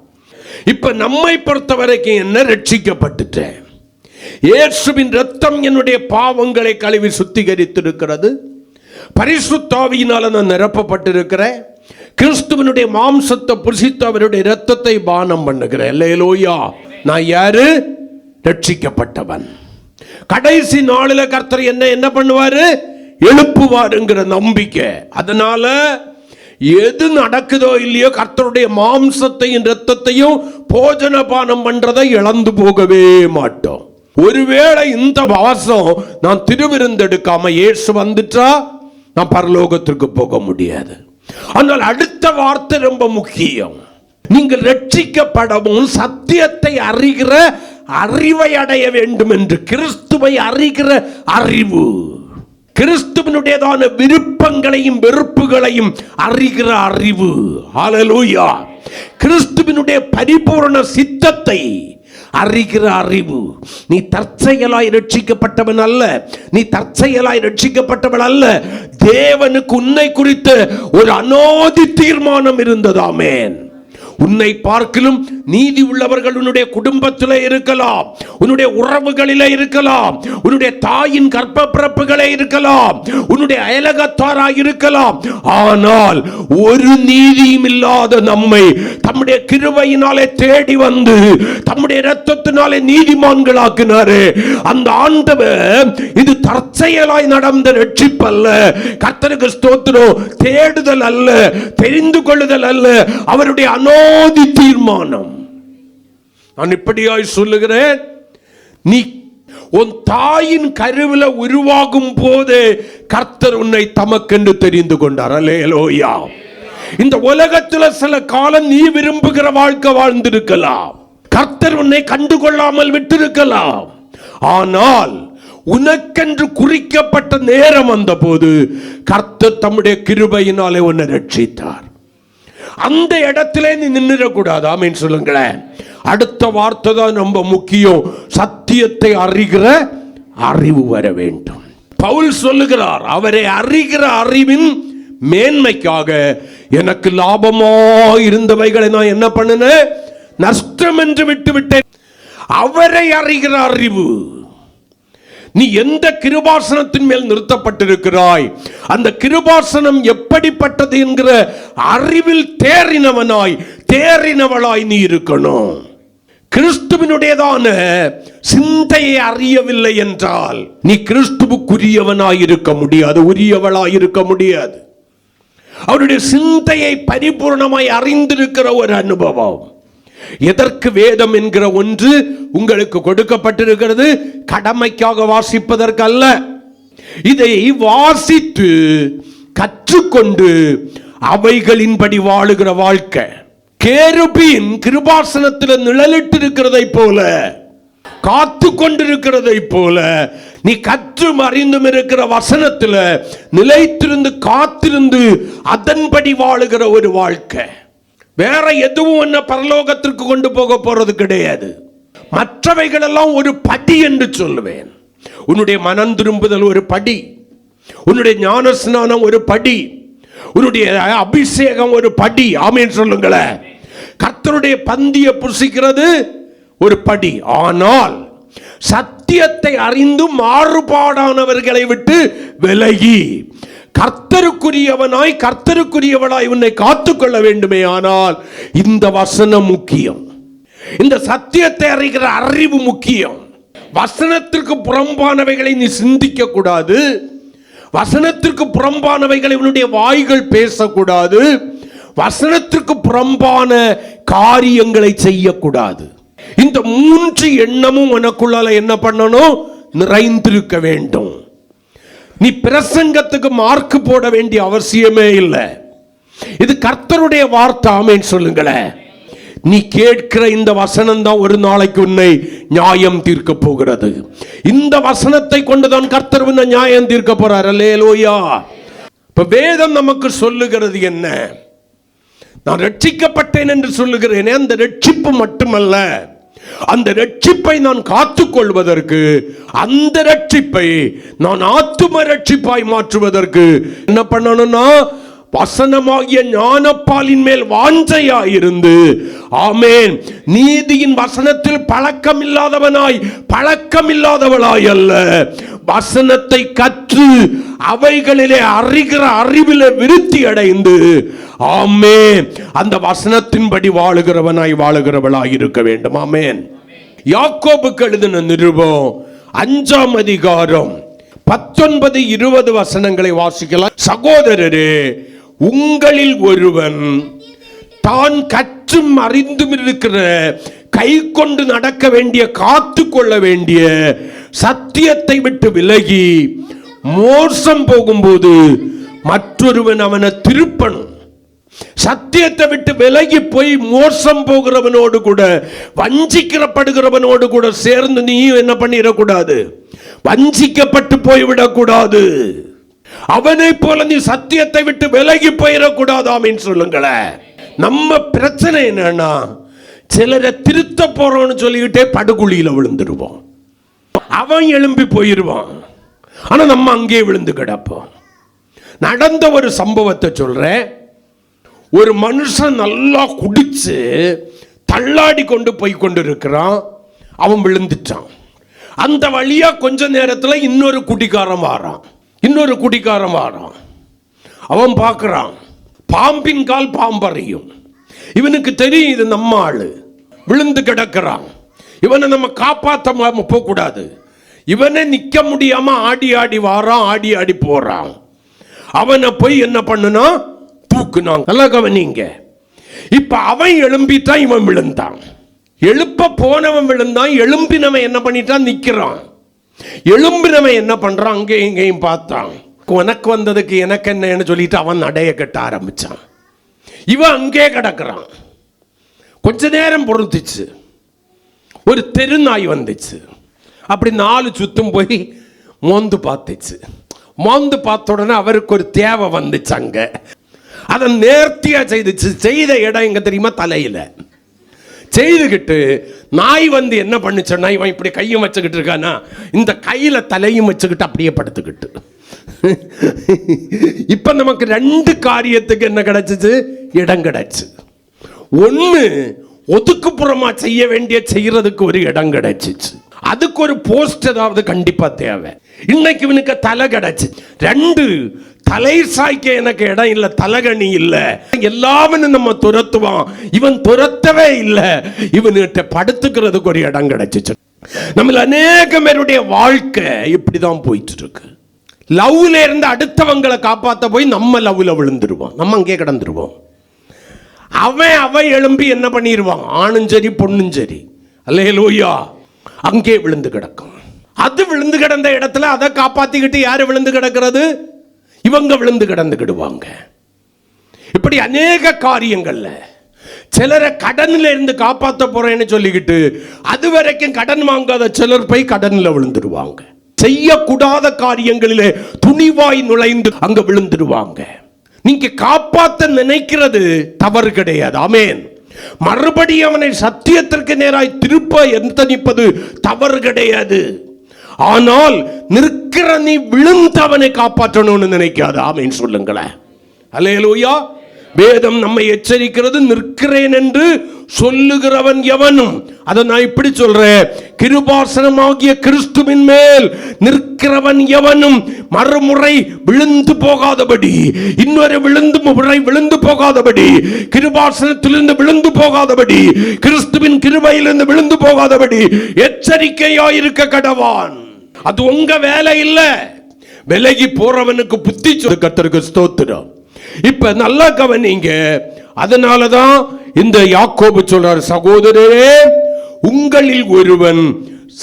இப்ப நம்மை பொறுத்த வரைக்கும் என்ன, ரட்சிக்கப்பட்டுட்டேன், இயேசுவின் ரத்தம் என்னுடைய பாவங்களை கழுவி சுத்திகரித்திருக்கிறது, பரிசுத்த ஆவியினால நான் நிரப்பப்பட்டிருக்கிறேன், கிறிஸ்துவனுடைய மாம்சத்தை புசித்து அவருடைய இரத்தத்தை பானம் பண்ணுகிறேன். அல்லேலூயா, நான் யாரு? ரட்சிக்கப்பட்டவன். கடைசி நாளில் கர்த்தர் என்ன பண்ணுவாரு? எழுப்புவாருங்கிற நம்பிக்கை. அதனால எது நடக்குதோ இல்லையோ கர்த்தருடைய மாம்சத்தையும் இரத்தத்தையும் போஜன பானம் பண்றதை இழந்து போகவே மாட்டோம். ஒருவேளை இந்த வாசம் நான் திருவிருந்தெடுக்காம இயேசு வந்துட்டா நான் பரலோகத்திற்கு போக முடியாது. ஆனால் அடுத்த வார்த்தை ரொம்ப முக்கியம். நீங்கள் ரட்சிக்கப்படவும் சத்தியத்தை அறிகிற அறிவை அடைய வேண்டும் என்று. கிறிஸ்துவை அறிகிற அறிவு, கிறிஸ்துவனுடையதான விருப்பங்களையும் வெறுப்புகளையும் அறிகிற அறிவு. ஹல்லேலூயா. கிறிஸ்துவனுடைய பரிபூரண சித்தத்தை அறிகிற அறிவு. நீ தற்செயலாய் ரட்சிக்கப்பட்டவன் அல்ல, நீ தற்செயலாய் ரட்சிக்கப்பட்டவன் அல்ல. தேவனுக்கு உன்னை குறித்த ஒரு அநாதி தீர்மானம் இருந்ததாமேன். உன்னை பார்க்கிலும் நீதி உள்ளவர்கள் உன்னுடைய குடும்பத்திலே இருக்கலாம், உன்னுடைய உறவுகளிலே இருக்கலாம், உன்னுடைய தாயின் கர்ப்ப பிறப்புகளே இருக்கலாம், உன்னுடைய அயலகத்தாராய் இருக்கலாம். ஆனால் ஒரு நீதியும் இல்லாத நம்மை தம்முடைய கிருபையினாலே தேடி வந்து தம்முடைய இரத்தத்தினாலே நீதிமான்களாக்கினாரே அந்த ஆண்டவர். இது தற்செயலாய் நடந்த ரட்சிப்பு அல்ல. கர்த்தருக்கு ஸ்தோத்திரம். தேடுதல் அல்ல, தெரிந்து கொள்ளுதல் அல்ல, அவருடைய அநாதி தீர்மானம். நான் இப்படியாய் சொல்லுகிறேன், நீ உன் தாயின் கருவில உருவாகும் போது கர்த்தர் உன்னை தமக்கென்று தெரிந்து கொண்டார். அல்லேலூயா. இந்த உலகத்தில் சில காலம் நீ விரும்புகிற வாழ்க்கை வாழ்ந்திருக்கலாம், கர்த்தர் உன்னை கண்டுகொள்ளாமல் விட்டிருக்கலாம். ஆனால் உனக்கென்று குறிக்கப்பட்ட நேரம் வந்த போது கர்த்தர் தம்முடைய கிருபையினாலே உன்னை ரட்சித்தார். அந்த இடத்திலே நீ நின்னுடக்கூடாது. ஆமென் சொல்லுங்களேன். அடுத்த வார்த்தை தான் ரொம்ப முக்கியம். சத்தியத்தை அறிகிற அறிவு வர வேண்டும். பவுல் சொல்லுகிறார், அவரை அறிகிற அறிவின் மேன்மைக்காக எனக்கு லாபமா இருந்தவைகளை நான் என்ன பண்ணினேன்? நஷ்டம் என்று விட்டுவிட்டேன். அவரை அறிகிற அறிவு. நீ எந்த கிருபாசனத்தின் மேல் நிறுத்தப்பட்டிருக்கிறாய், அந்த கிருபாசனம் எப்படிப்பட்டது என்கிற அறிவில் தேறினவனாய் தேறினவளாய் நீ இருக்கணும். கிறிஸ்துவினுடையதான சிந்தையை அறியவில்லை என்றால் நீ கிறிஸ்துவுக்குரியவனாய் இருக்க முடியாது, உரியவளாய் இருக்க முடியாது. அவருடைய சிந்தையை பரிபூர்ணமாய் அறிந்திருக்கிற ஒரு அனுபவம். எதற்கு வேதம் என்கிற ஒன்று உங்களுக்கு கொடுக்கப்பட்டிருக்கிறது? கடமைக்காக வாசிப்பதற்கு அல்ல. இதை வாசித்து கற்றுக்கொண்டு அவைகளின்படி வாழுகிற வாழ்க்கை. கேருபீன் கிருபாசனத்தில் நிழலிட்டு இருக்கிறதை போல, காத்து கொண்டிருக்கிறதை போல நீ கற்றும் அறிந்தும் இருக்கிற வசனத்தில் நிலைத்திருந்து காத்திருந்து அதன்படி வாழுகிற ஒரு வாழ்க்கை. வேற எதுவும் என்ன பரலோகத்திற்கு கொண்டு போக போறது கிடையாது. மற்றவைகள் எல்லாம் ஒரு படி என்று சொல்லுவேன். உன்னுடைய மனம் திரும்புதல் ஒரு படி, உன்னுடைய ஞான ஸ்நானம் ஒரு படி, உன்னுடைய அபிஷேகம் ஒரு படி. ஆமென் சொல்லுங்களேன். கர்த்தருடைய பந்தியை புசிக்கிறது ஒரு படி. ஆனால் சத்தியத்தை அறிந்து மாறுபாடானவர்களை விட்டு விலகி கர்த்தருக்குரியவனாய் கர்த்தருக்குரியவனாய் உன்னை காத்துக்கொள்ள வேண்டுமே. ஆனால் இந்த வசனம் முக்கியம். இந்த சத்தியத்தை அறிகிற அறிவு முக்கியம். வசனத்திற்கு புறம்பானவைகளை நீ சிந்திக்க கூடாது. வசனத்திற்கு புறம்பானவைகளை உன்னுடைய வாய்கள் பேசக்கூடாது. வசனத்திற்கு புறம்பான காரியங்களை செய்யக்கூடாது. இந்த 3 எண்ணமும் உனக்குள்ளால என்ன பண்ணணும்? நிறைந்திருக்க வேண்டும். நீ பிரசங்கத்துக்கு மார்க் போட வேண்டிய அவசியமே இல்லை. இது கர்த்தருடைய வார்த்தை. ஆமென் சொல்லுங்களேன். நீ கேட்கிற இந்த வசனம் தான் ஒரு நாளைக்கு உன்னை நியாயம் தீர்க்க போகிறது. இந்த வசனத்தை கொண்டுதான் கர்த்தர் உன்னை நியாயம் தீர்க்க போறார். அல்லேலூயா. இப்ப வேதம் நமக்கு சொல்லுகிறது என்ன? நான் ரட்சிக்கப்பட்டேன் என்று சொல்லுகிறேனே, அந்த ரட்சிப்பு மட்டுமல்ல, அந்த ரட்சிப்பை நான் காத்துக்கொள்வதற்கு, அந்த ரட்சிப்பை நான் ஆத்தும ரட்சிப்பாய் மாற்றுவதற்கு என்ன பண்ணணும்னா, வசனமாகிய ஞானப்பாலின் மேல் வாஞ்சையாயிருந்து, ஆமென், நீதியின் வசனத்தில் பழக்கமில்லாதவனாய் பழக்கமில்லாதவளாய் அல்ல, வசனத்தை கற்று அவைகளிலே அறிகிற அறிவிலே விருத்தி அடைந்து, ஆமென், அந்த வசனத்தின்படி வாழுகிறவனாய் வாழுகிறவளாய் இருக்க வேண்டும். ஆமென். யாக்கோபுக்கு எழுதின நிருபம் 5ஆம் அதிகாரம் 19-20 வசனங்களை வாசிக்கலாம். சகோதரரே, உங்களில் ஒருவன் தான் கற்றும் அறிந்தும் இருக்கிற, கை கொண்டு நடக்க வேண்டிய, காத்து கொள்ள வேண்டிய சத்தியத்தை விட்டு விலகி மோசம் போகும்போது மற்றொருவன் அவனை திருப்பணும். சத்தியத்தை விட்டு விலகி போய் மோசம் போகிறவனோடு கூட, வஞ்சிக்கப்படுகிறவனோடு கூட சேர்ந்து நீயும் என்ன பண்ணிடக்கூடாது? வஞ்சிக்கப்பட்டு போய்விடக்கூடாது. அவனை போல நீ சத்தியத்தை விட்டு விலகி போயிடக்கூடாது. ஆமென் சொல்லுங்களேன். நம்ம பிரச்சனை என்னன்னா, சிலரை திருத்த போறோம்னு சொல்லிக்கிட்டே படுகுழியில விழுந்துருவோம். அவன் எழும்பி போயிருவான், ஆனா நம்ம அங்கே விழுந்து கிடப்போம். நடந்த ஒரு சம்பவத்தை சொல்றேன். ஒரு மனுஷன் நல்லா குடிச்சு தள்ளாடி கொண்டு போய் கொண்டு இருக்கிறான். அவன் விழுந்துட்டான். அந்த வழியா கொஞ்ச நேரத்தில் இன்னொரு குடிக்காரன் வாரான். அவன் பார்க்கிறான், பாம்பின் கால் பாம்பறையும். இவனுக்கு தெரியும் இது நம்ம ஆளு, விழுந்து கிடக்கிறான். இவனை நம்ம காப்பாற்ற போகக்கூடாது. இவனை நிக்க முடியாம ஆடி ஆடி வாரான், ஆடி ஆடி போறான். அவனை போய் என்ன பண்ணுனா, தூக்குனாங்க. நல்லா கவனிங்க. இப்ப அவன் எழும்பிட்டான், இவன் விழுந்தான். எழுப்ப போனவன் விழுந்தான், எழும்பினவன் என்ன பண்ணிட்டான்? நிக்கிறான். எழும்பினவன் என்ன பண்றான்? அங்கே இங்கேயும் பார்த்தான். உனக்கு வந்ததுக்கு எனக்கு என்னன்னு சொல்லிட்டு அவன் நடைய கட்ட ஆரம்பிச்சான். இவன் அங்கே கிடக்கிறான். கொஞ்ச நேரம் பொறுத்துச்சு, ஒரு தெருநாய் வந்துச்சு. அப்படி 4 சுத்தும் போய் மோந்து பார்த்துச்சு. மோந்து பார்த்த உடனே அவருக்கு ஒரு தேவை வந்துச்சு. அங்க அதை நேர்த்தியா செய்துச்சு. செய்த இடம் எங்க தெரியுமா? தலையில செய்துகிட்டு நாய் வந்து என்ன பண்ணுச்சுன்னா, இவன் இப்படி கையும் வச்சுக்கிட்டு இருக்கானா, இந்த கையில தலையும் வச்சுக்கிட்டு அப்படியே படுத்துக்கிட்டு. இப்ப நமக்கு 2 காரியத்துக்கு என்ன கிடைச்சிச்சு? இடம் கிடைச்சு. ஒண்ணு, ஒதுக்குப்புறமா செய்ய வேண்டிய செய்யறதுக்கு ஒரு இடம் கிடைச்சிச்சு. அதுக்கு ஒரு போஸ்ட் ஏதாவது கண்டிப்பா தேவை. இன்னைக்கு இவனுக்கு தலை கிடைச்சு. 2, தலை சாய்க்க எனக்கு இடம் இல்லை, தலகணி இல்லை. எல்லாவனும் நம்ம துரத்துவான், இவன் துரத்தவே இல்லை. இவன்கிட்ட படுத்துக்கிறதுக்கு ஒரு இடம் கிடைச்சிச்சு. நம்மள அநேக பேருடைய வாழ்க்கை இப்படிதான் போயிட்டு இருக்கு. லவ்ல இருந்து அடுத்தவங்களை காப்பாற்ற போய் நம்ம லவ்ல விழுந்துருவோம், நம்ம அங்கே கிடந்துருவோம். அவன் எழும்பி என்ன பண்ணிடுவான்? ஆணும் சரி பொண்ணும் சரி, அல்லேலூயா, அங்கே விழுந்து கிடக்கும். அது விழுந்து கிடந்த இடத்துல அதை காப்பாத்திக்கிட்டு யாரு விழுந்து கிடக்கிறது? இவங்க விழுந்து கிடந்துக்கிடுவாங்க. இப்படி அநேக காரியங்கள்ல சிலரை கடன்ல இருந்து காப்பாற்ற போறேன்னு சொல்லிக்கிட்டு அது வரைக்கும் கடன் வாங்காத சிலர் போய் கடன்ல விழுந்துடுவாங்க. செய்யக்கூடாத காரியங்களிலே துணிவாய் நுழைந்து அங்க விழுந்துடுவாங்க. நீங்க காப்பாற்ற நினைக்கிறது தவறு கிடையாது. ஆமென். மறுபடியும் அவனை சத்தியத்திற்கு நேராய் திருப்ப எத்தனிப்பது தவறு கிடையாது. ஆனால் நிற்கிற நீ விழுந்தவனை காப்பாற்றணும்னு நினைக்காது. ஆமென் சொல்லுங்களேன். அல்லேலூயா. வேதம் நம்மை எச்சரிக்கிறது, நிற்கிறேன் என்று சொல்லுகிறவன் எவனும். அதை நான் இப்படி சொல்றேன், கிருபாசனமாகிய கிறிஸ்துவின் மேல் நிற்கிறவன் எவனும் மறுமுறை விழுந்து போகாதபடி, இன்னொரு முறை விழுந்து போகாதபடி, கிருபாசனத்திலிருந்து விழுந்து போகாதபடி, கிறிஸ்துவின் கிருபையிலிருந்து விழுந்து போகாதபடி எச்சரிக்கையாயிருக்க கடவான். அது உங்க வேலை இல்ல. விலகி போறவனுக்கு புத்தி சொல்லு. கர்த்தருக்கு ஸ்தோத்திரம். இப்ப நல்லா கவனிங்க. அதனாலதான் இந்த யாக்கோபு சொல்றார், சகோதரரே, உங்களில் ஒருவன்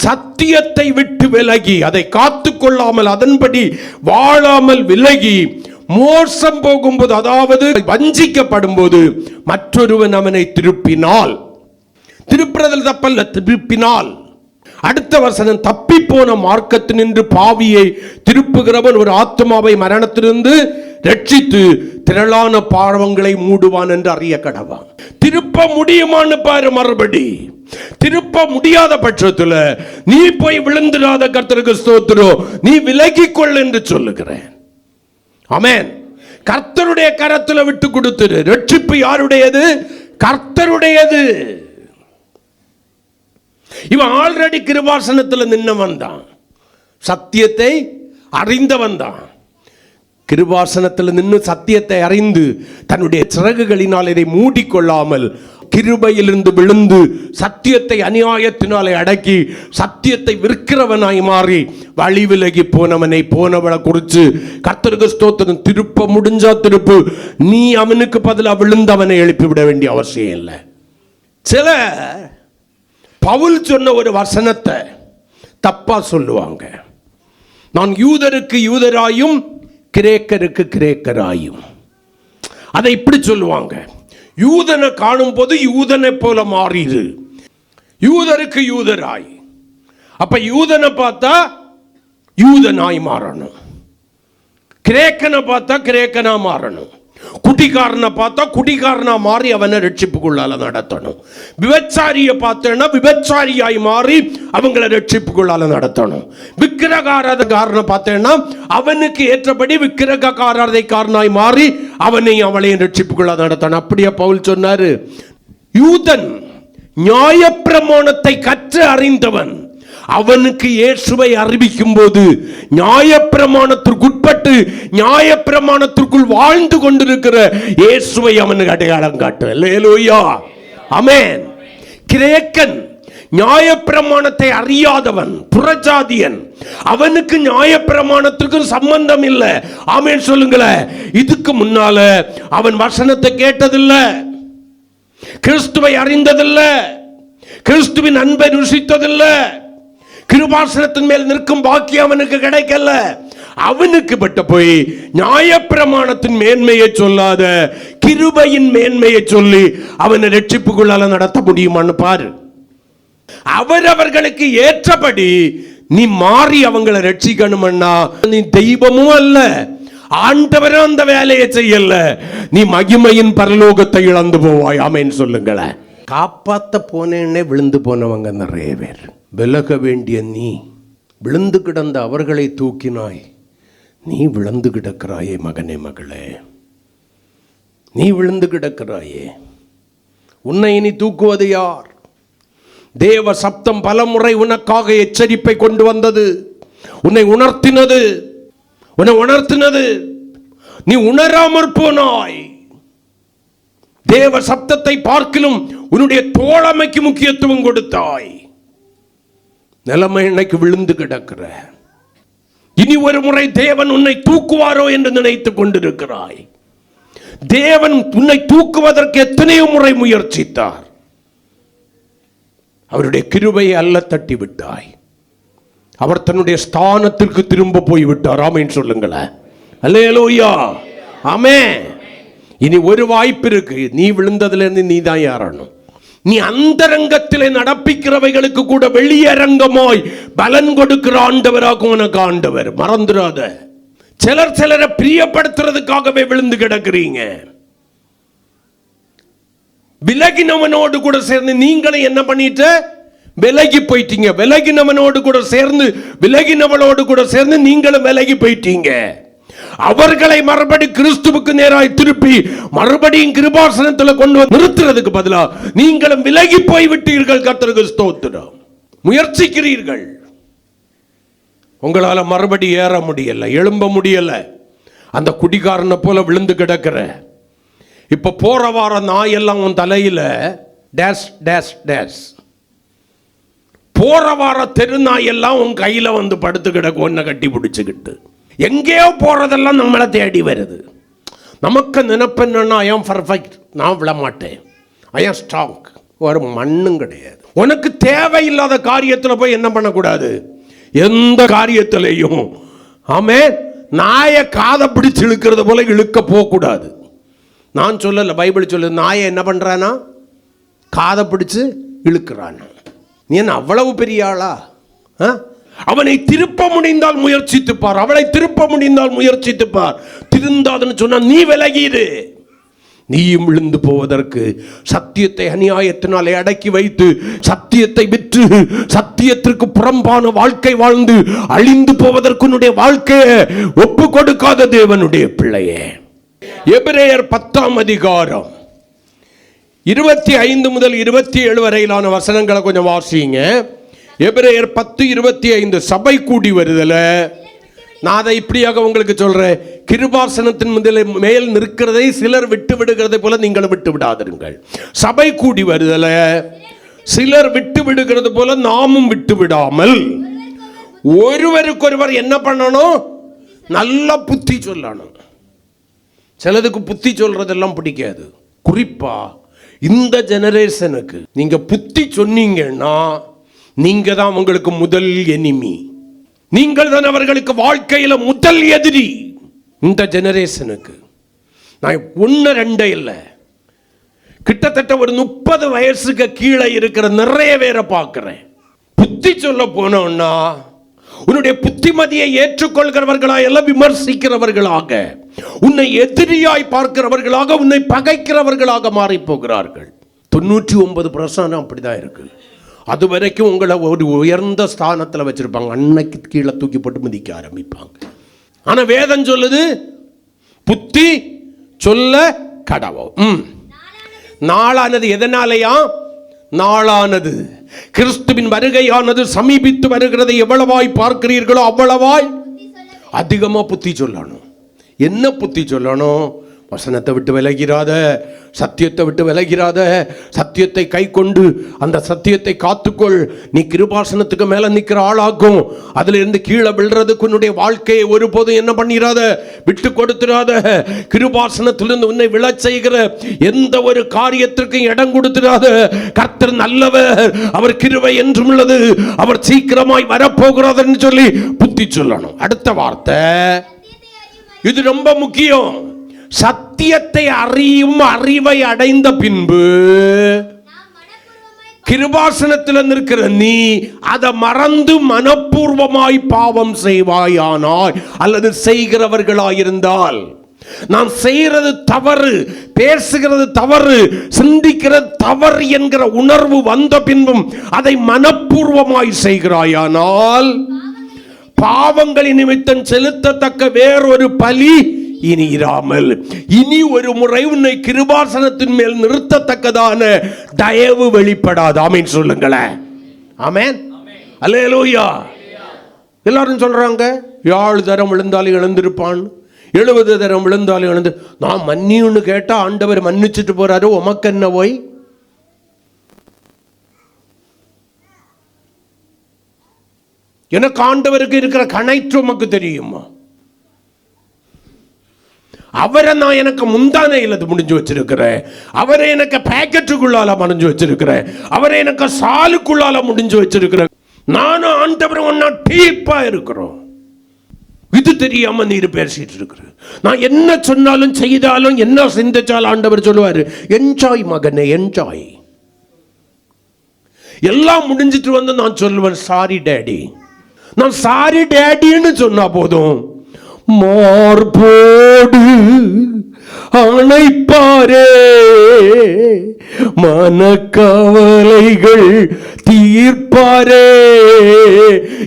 சத்தியத்தை விட்டு விலகி அதை காத்துக்கொள்ளாமல் அதன்படி வாழாமல் விலகி மோசம் போகும்போது, அதாவது வஞ்சிக்கப்படும் போது மற்றொருவன் அவனை திருப்பினால், திருப்புறதில் தப்பல்ல, திருப்பினால். அடுத்த வசனம், தப்பி போன மார்க்கத்தினின்று பாவியை திருப்புகிறவன் ஒரு ஆத்மாவை மரணத்திலிருந்து ரட்சித்து திரளான பாவங்களை மூடுவான் என்று அறிய கடவான். திருப்ப முடியுமான்னு பாரு. மறுபடி திருப்ப முடியாத பட்சத்தில் நீ போய் விழுந்துடாத. கர்த்தருக்கு ஸ்தோத்திரம். நீ விலகிக்கொள் என்று சொல்லுகிறேன். ஆமென். கர்த்தருடைய கரத்தில் விட்டு கொடுத்துரு. ரட்சிப்பு யாருடையது? கர்த்தருடையது. இவன் ஆல்ரெடி கிருபாசனத்தில் நின்னவன் தான், சத்தியத்தை அறிந்தவன் தான். கிருபாசனத்தில் நின்று சத்தியத்தை அறிந்து தன்னுடைய சிறகுகளினால் இதை மூடிக்கொள்ளாமல் கிருபையிலிருந்து விழுந்து சத்தியத்தை அநியாயத்தினாலே அடக்கி சத்தியத்தை விற்கிறவனாய் மாறி வழி விலகி போனவளை குறித்து கர்த்தருக்கு ஸ்தோத்திரம். திருப்ப முடிஞ்சா திருப்பு. நீ அவனுக்கு பதிலாக விழுந்தவனை எழுப்பிவிட வேண்டிய அவசியம் இல்லை. சில பவுல் சொன்ன ஒரு வசனத்தை தப்பா சொல்லுவாங்க. நான் யூதருக்கு யூதராயும் கிரேக்கருக்கு கிரேக்கராயும். அதை இப்படி சொல்லுவாங்க, யூதனை காணும் போது யூதனை போல மாறிடு, யூதருக்கு யூதராய். அப்ப யூதனை பார்த்தா யூதனாய் மாறணும், கிரேக்கனை பார்த்தா கிரேக்கனா மாறணும், குடிகாரனை பார்த்தா குடிகாரனா மாறி அவனை ரட்சிப்புக்குள்ளால நடத்தணும், விபச்சாரியை பார்த்தேன்னா விபச்சாரியாய் மாறி அவங்களை ரட்சிப்புக்குள்ளால நடத்தணும், விக்கிரகாரனை பார்த்தேன்னா அவனுக்கு ஏற்றபடி விக்கிரகாரதைக்காரனாய் மாறி அவனையும் அவளையும் ரட்சிப்புக்குள்ளால நடத்தணும். அப்படியே பவுல் சொன்னாரு, யூதன் நியாயப்பிரமாணத்தை கற்று அறிந்தவன் அவனுக்கு இயேசுவை அறிவிக்கும் போது நியாயப்பிரமாணத்திற்குட்பட்டு நியாயப்பிரமாணத்திற்குள் வாழ்ந்து கொண்டிருக்கிற இயேசுவை அவனுக்கு அடையாளம் காட்டு. அல்லேலூயா, ஆமென். கிரேக்கன் நியாயப்பிரமாணத்தை அறியாதவன், புறஜாதியன், அவனுக்கு நியாயப்பிரமாணத்திற்கு சம்பந்தம் இல்லை. ஆமென் சொல்லுங்களேன். இதுக்கு முன்னால அவன் வசனத்தை கேட்டதில்லை, கிறிஸ்துவை அறிந்ததில்லை, கிறிஸ்துவின் அன்பை ருசித்ததில்லை, கிருபாசனத்தின் மேல் நிற்கும் பாக்கியம் அவனுக்கு கிடைக்கல. அவனுக்கு பட்ட போய் நியாயப்பிரமாணத்தின் மேன்மையை சொல்லாத கிருபையின் மேன்மையை சொல்லி அவனை ரட்சிப்புக்குள்ளால நடத்த முடியுமான்னு பாரு. அவரவர்களுக்கு ஏற்றபடி நீ மாறி அவங்களை ரட்சிக்கணும்னா நீ தெய்வமும் அல்ல, ஆண்டவரும் அந்த வேலையை செய்யல, நீ மகிமையின் பரலோகத்தை இழந்து போவாய். ஆமென் சொல்லுங்களேன். காப்பாத்த போனேன்னே விழுந்து போனவங்க நிறைய பேர். விலக வேண்டிய நீ விழுந்து கிடந்த அவர்களை தூக்கினாய். நீ விழுந்து கிடக்கிறாயே மகனே, மகளே, நீ விழுந்து கிடக்கிறாயே. உன்னை இனி தூக்குவது யார்? தேவ சப்தம் பலமுறை உனக்காக எச்சரிப்பை கொண்டு வந்தது, உன்னை உணர்த்தினது, நீ உணராமற் போனாய். தேவ சப்தத்தை பார்க்கிலும் உன்னுடைய தோழமைக்கு முக்கியத்துவம் கொடுத்தாய். நிலைமை இன்னைக்கு விழுந்து கிடக்கிற. இனி ஒரு முறை தேவன் உன்னை தூக்குவாரோ என்று நினைத்துக் கொண்டிருக்கிறாய். தேவன் உன்னை தூக்குவதற்கு எத்தனையோ முறை முயற்சித்தார். அவருடைய கிருபையை அல்ல தட்டி விட்டாய். அவர் தன்னுடைய ஸ்தானத்திற்கு திரும்ப போய் விட்டார். ஆமென் சொல்லுங்களேன். அல்லேலூயா, ஆமென். இனி ஒரு வாய்ப்பு இருக்கு. நீ விழுந்ததிலிருந்து நீ தான் ஏறணும். நீ அந்தரங்கத்திலே நடப்பிக்கிறவைகளுக்கு கூட வெளியரங்கமாய் பலன் கொடுக்கிற ஆண்டவராக உனக்கு ஆண்டவர். மறந்துடாத. சிலரை பிரியப்படுத்துறதுக்காகவே விழுந்து கிடக்கிறீங்க. விலகினவனோடு கூட சேர்ந்து நீங்களும் என்ன பண்ணிட்டு விலகி போயிட்டீங்க. விலகினவனோடு கூட சேர்ந்து விலகினவளோடு கூட சேர்ந்து நீங்களும் விலகி போயிட்டீங்க. அவர்களை மறுபடி கிறிஸ்துவுக்கு நேராய் திருப்பி மறுபடியும் கிருபாசனத்தில் கொண்டு வந்து நிறுத்துறதுக்கு பதிலா நீங்களும் விலகி போய் விட்டீர்கள். கர்த்தருக்கு ஸ்தோத்திரம். முயற்சிக்கிறீர்கள், உங்களால மறுபடி ஏற முடியல, எழும்ப முடியல. அந்த குடிகாரனை போல விழுந்து கிடக்கிற. இப்ப போற வார நாயெல்லாம் உன் தலையில டேஷ் டேஷ் டேஷ். போற வார தெரு நாயெல்லாம் உன் கையில வந்து படுத்து கிடக்கு, ஒன்ன கட்டி பிடிச்சுக்கிட்டு. எங்கேயோ போறதெல்லாம் நம்மளை தேடி வருது. நமக்கு நினைப்பென்னா ஐ ஆம் பர்ஃபெக்ட், நான் விட மாட்டேன், ஐ ஆம் ஸ்ட்ராங். ஒரு மண்ணும் கிடையாது. உனக்கு தேவையில்லாத காரியத்தில் போய் என்ன பண்ணக்கூடாது, எந்த காரியத்திலையும் ஆமே நாயை காதை பிடிச்சு இழுக்கிறது போல இழுக்க போகக்கூடாது. நான் சொல்லல, பைபிள் சொல்லுது. நாயை என்ன பண்றானா, காதை பிடிச்சு இழுக்கிறானா. நீ என்ன அவ்வளவு பெரிய ஆளா? அவனை திருப்ப முடிந்தால் முயற்சித்துப்பார், அவளை திருப்ப முடிந்தால் முயற்சித்துப்பார். திருந்தாதுன்னு சொன்னா நீ விலகிடு. நீயும் விழுந்து போவதற்கு சத்தியத்தை அநியாயத்தினாலே அடக்கி வைத்து சத்தியத்தை விற்று சத்தியத்திற்கு புறம்பான வாழ்க்கை வாழ்ந்து அழிந்து போவதற்கு உன்னுடைய வாழ்க்கையை ஒப்பு கொடுக்காத தேவனுடைய பிள்ளையே. எபிரேயர் 10ஆம் அதிகாரம் 25 முதல் 27 வரையிலான வசனங்களை கொஞ்சம் வாசிங்க. எபிரேயர் 10:25 சபை கூடி வருதல. நான் அதை இப்படியாக உங்களுக்கு சொல்றேன். கிருபாசனத்தின் மேல் நிற்கிறதை சிலர் விட்டு விடுகிறதை போல நீங்கள் விட்டு விடாதிருங்கள். சபை கூடி வருதல சிலர் விட்டு விடுகிறது போல நாமும் விட்டு விடாமல் ஒருவருக்கொருவர் என்ன பண்ணணும், நல்ல புத்தி சொல்லணும். சிலதுக்கு புத்தி சொல்றதெல்லாம் பிடிக்காது. குறிப்பா இந்த ஜெனரேஷனுக்கு நீங்க புத்தி சொன்னீங்கன்னா நீங்க தான் உங்களுக்கு முதல் எனிமி. நீங்கள் தான் அவர்களுக்கு வாழ்க்கையில முதல் எதிரி. இந்த ஜெனரேஷனுக்கு நான் 1-2 இல்லை, கிட்டத்தட்ட ஒரு 30 வயசுக்கு கீழே இருக்கிற நிறைய பேரை பார்க்கிறேன். புத்தி சொல்ல போனோம்னா உன்னுடைய புத்திமதியை ஏற்றுக்கொள்கிறவர்களா எல்லாம் விமர்சிக்கிறவர்களாக, உன்னை எதிரியாய் பார்க்கிறவர்களாக, உன்னை பகைக்கிறவர்களாக மாறி போகிறார்கள். 99% அப்படிதான் இருக்கு. அது வரைக்கும் உங்களை ஒரு உயர்ந்த ஸ்தானத்தில் வச்சிருப்பாங்க, அன்னைக்கு கீழே தூக்கி போட்டு மிதிக்க ஆரம்பிப்பாங்க. ஆனா வேதம் சொல்லுது புத்தி சொல்ல கடவும். நாளானது எதனாலயா? நாளானது கிறிஸ்துவின் வருகையானது சமீபித்து வருகிறதை எவ்வளவாய் பார்க்கிறீர்களோ அவ்வளவாய் அதிகமா புத்தி சொல்லணும். என்ன புத்தி சொல்லணும்? வசனத்தை விட்டு விலகிறாத, சத்தியத்தை விட்டு விலகிறாத, சத்தியத்தை கை கொண்டு அந்த சத்தியத்தை காத்துக்கொள். நீ கிருபாசனத்துக்கு மேல நிற்கிற ஆளாகும். அதுல இருந்து கீழே விழுறதுக்கு உன்னுடைய வாழ்க்கையை ஒருபோதும் என்ன பண்ணிராத, விட்டு கொடுத்துடாத. கிருபாசனத்திலிருந்து உன்னை விழச் செய்கிற எந்த ஒரு காரியத்திற்கும் இடம் கொடுத்துடாத. கர்த்தர் நல்லவர், அவர் கிருபை என்றும் உள்ளது, அவர் சீக்கிரமாய் வரப்போகிறார் என்று சொல்லி புத்தி சொல்லணும். அடுத்த வார்த்தை, இது ரொம்ப முக்கியம். சத்தியத்தை அறியும் அறிவை அடைந்த பின்பு கிருபாசனத்தில் நிற்கிற நீ அதை மறந்து மனப்பூர்வமாய் பாவம் செய்வாயானாய் அல்லது செய்கிறவர்களாயிருந்தால், நான் செய்கிறது தவறு, பேசுகிறது தவறு, சிந்திக்கிறது தவறு என்கிற உணர்வு வந்த பின்பும் அதை மனப்பூர்வமாய் செய்கிறாயானால் பாவங்களின் நிமித்தம் செலுத்தத்தக்க வேறொரு பலி இனி இராமல் இனி ஒரு முறை உன்னை கிருபாசனத்தின் மேல் நிறுத்தத்தக்கதான தயவு வெளிப்படாது. ஆமென் சொல்லுங்களேன். ஆமென், அல்லேலூயா. எல்லாரும் சொல்றாங்க 7 தரம் விழுந்தாலும் எழுந்திருப்பான், 70 தரம் விழுந்தாலும் எழுந்து. நான் மன்னியுன்னு கேட்டா ஆண்டவர் மன்னிச்சுட்டு போறாரு, உமக்கு என்ன போய்? எனக்கு ஆண்டவருக்கு இருக்கிற கணைற்று உமக்கு தெரியுமா? அவரை நான் எனக்கு முந்தானையில் முடிஞ்சு வச்சிருக்கிறேன், அவரை எனக்கு பேக்கெட்டுக்குள்ளால முடிஞ்சு வச்சிருக்கிறேன், அவரை எனக்கு சாலுக்குள்ளால முடிஞ்சு வச்சிருக்கிறேன். நானும் ஆண்டவரும் ஒன்னா டீப்பா இருக்கிறோம். இது தெரியாம நீர் பேசிட்டு இருக்கிற. நான் என்ன சொன்னாலும் செய்தாலும் என்ன சிந்திச்சாலும் ஆண்டவர் சொல்லுவாரு, என்ஜாய் மகனே என்ஜாய். எல்லாம் முடிஞ்சிட்டு வந்து நான் சொல்லுவேன், சாரி டேடி. நான் சாரி டேடின்னு சொன்னா போதும், மார்போடு அணைப்பாரே, மனக்கவலைகள் தீர்ப்பாரே.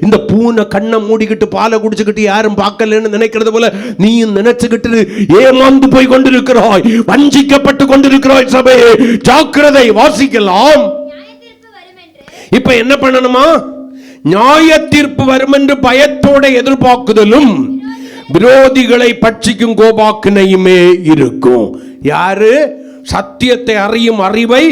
இந்த பூனை கண்ணை மூடிக்கிட்டு பாலை குடிச்சுக்கிட்டு யாரும் பார்க்கலன்னு நினைக்கிறது போல நீயும் நினைச்சுக்கிட்டு ஏமாந்து போய் கொண்டிருக்கிறாய், வஞ்சிக்கப்பட்டு கொண்டிருக்கிறாய். சபையே ஜாக்கிரதை. வாசிக்கலாம். இப்ப என்ன பண்ணணுமா? நியாய தீர்ப்பு வரும் என்று பயத்தோட எதிர்பார்க்குதலும் விரோதிகளை பட்சிக்கும் கோபாக்கினையுமே இருக்கும். யாரு? சத்தியத்தை அறியும் அறிவை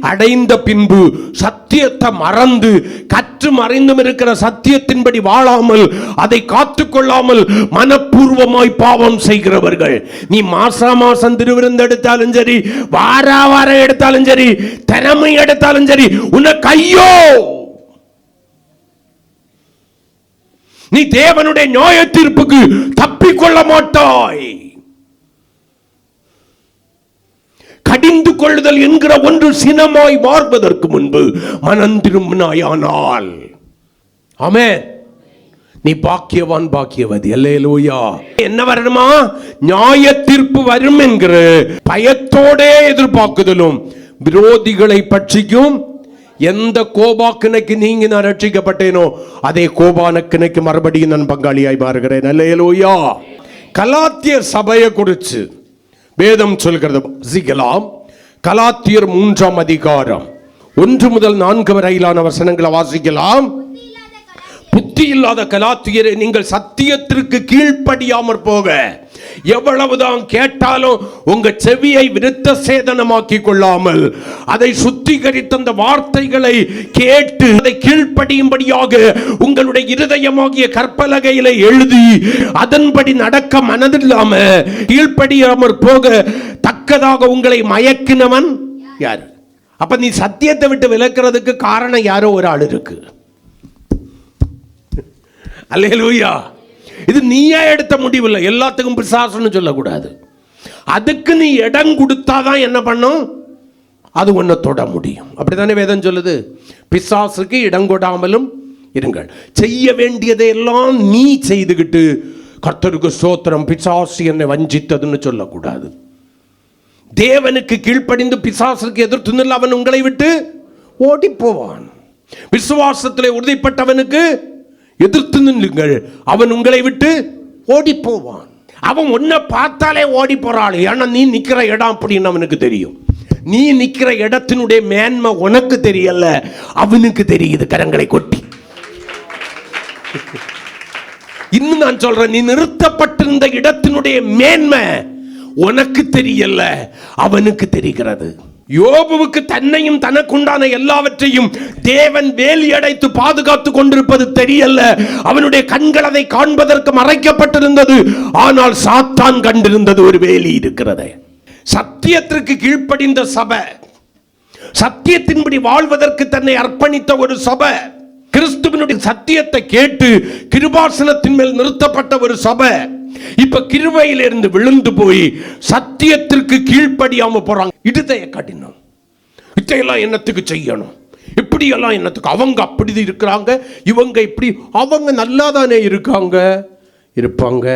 அடைந்த பின்பு சத்தியத்தை மறந்து கற்று மறைந்தும் இருக்கிற சத்தியத்தின்படி வாழாமல் அதை காத்துக்கொள்ளாமல் மனப்பூர்வமாய் பாவம் செய்கிறவர்கள். நீ மாசம் திருவிருந்து எடுத்தாலும் சரி, வார எடுத்தாலும் சரி, திறமை எடுத்தாலும் சரி, உனக்கு ஐயோ, நீ தேவனுடைய நியாய தீர்ப்புக்கு தப்பிக்கொள்ள மாட்டாய். கடிந்து கொள்ளுதல் என்கிற ஒன்று சினமாய் மாறுவதற்கு முன்பு மனம் திரும்பினாயானால், ஆமென், நீ பாக்கியவான், பாக்கியவதி. அல்லேலூயா. என்ன வரணுமா? நியாய தீர்ப்பு வரும் என்கிற பயத்தோட எதிர்பார்க்குதலும் விரோதிகளை பட்சிக்கும். எந்த கோபாக்கினைக்கு நீங்க நான் ரட்சிக்கப்பட்டேனோ அதே கோபானக்கினைக்கு மறுபடியும் நான் பங்காளியாய் மாறுகிறேன். அல்லேலூயா. கலாத்தியர் சபையை குறித்து வேதம் சொல்கிறது. வாசிக்கலாம். கலாத்தியர் 3ஆம் அதிகாரம் 1 முதல் 4 வரையிலான வசனங்களை வாசிக்கலாம். புத்தி இல்லாத கலாத்தியரை, நீங்கள் சத்தியத்திற்கு கீழ்ப்படியாமற் போக எவ்வளவுதான் கேட்டாலும் உங்க செவியை விருத்த சேதனமாக்கி கொள்ளாமல் அதை சுத்திகரித்த அந்த வார்த்தைகளை கேட்டு அதை கீழ்ப்படியும்படியாக உங்களுடைய இருதயமாகிய கற்பலகையில எழுதி அதன்படி நடக்க மனதில்லாம கீழ்ப்படியாமற் போக தக்கதாக உங்களை மயக்கினவன் யார்? அப்ப நீ சத்தியத்தை விட்டு விலக்கிறதுக்கு காரணம் யாரோ ஒரு ஆள் இருக்கு. அல்லேலூயா. இது நீயே எடுத்த முடிவில்லை. எல்லாத்துக்கும் பிசாசுன்னு சொல்லக்கூடாது. அதுக்கு நீ இடம் கொடுத்தாதான் என்ன பண்ணும்? அது ஒன்றை தொட முடியும். அப்படித்தானே வேதம் சொல்லுது. பிசாசுக்கு இடம் கொடாமலும் இருங்கள். செய்ய வேண்டியதை எல்லாம் நீ செய்துகிட்டு கர்த்தருக்கு ஸ்தோத்திரம், பிசாசு என்னை வஞ்சித்ததுன்னு சொல்லக்கூடாது. தேவனுக்கு கீழ்ப்படிந்து பிசாசுக்கு எதிர்த்து நின்று அவன் உங்களை விட்டு ஓடி போவான். விசுவாசத்திலே உறுதிப்பட்டவனுக்கு எதிர்த்து நில்லுங்கள், அவன் உங்களை விட்டு ஓடி போவான். அவன் உன்னை பார்த்தாலே ஓடி போறாள். ஏன்னா நீ நிக்கிற இடம் அப்படின்னு அவனுக்கு தெரியும். நீ நிக்கிற இடத்தினுடைய மேன்மை உனக்கு தெரியல, அவனுக்கு தெரியுது. கரங்களை கொட்டி இன்னும் நான் சொல்றேன், நீ நிறுத்தப்பட்டிருந்த இடத்தினுடைய மேன்மை உனக்கு தெரியல, அவனுக்கு தெரிகிறது. யோபுவுக்கு தன்னையும் தனக்குண்டான எல்லாவற்றையும் தேவன் வேலி அடைத்து பாதுகாத்து கொண்டிருப்பது தெரியல. அவனுடைய கண்கள் அதை காண்பதற்கு மறைக்கப்பட்டிருந்தது. ஆனால் சாத்தான் கண்டிருந்தது ஒரு வேலி இருக்கிறது. சத்தியத்திற்கு கீழ்ப்படிந்த சபை, சத்தியத்தின்படி வாழ்வதற்கு தன்னை அர்ப்பணித்த ஒரு சபை, கிறிஸ்துவினுடைய சத்தியத்தை கேட்டு கிருபாசனத்தின் மேல் நிறுத்தப்பட்ட ஒரு சபை, இப்ப கிருபையிலிருந்து விழுந்து போய் சத்தியத்திற்கு கீழ்ப்படியாம போறாங்க. இடுதைய கடினம், இதையெல்லாம் என்னத்துக்கு செய்யணும், இப்படியெல்லாம் என்னத்துக்கு, அவங்க அப்படி இருக்கிறாங்க, இவங்க இப்படி, அவங்க நல்லா தானே இருப்பாங்க.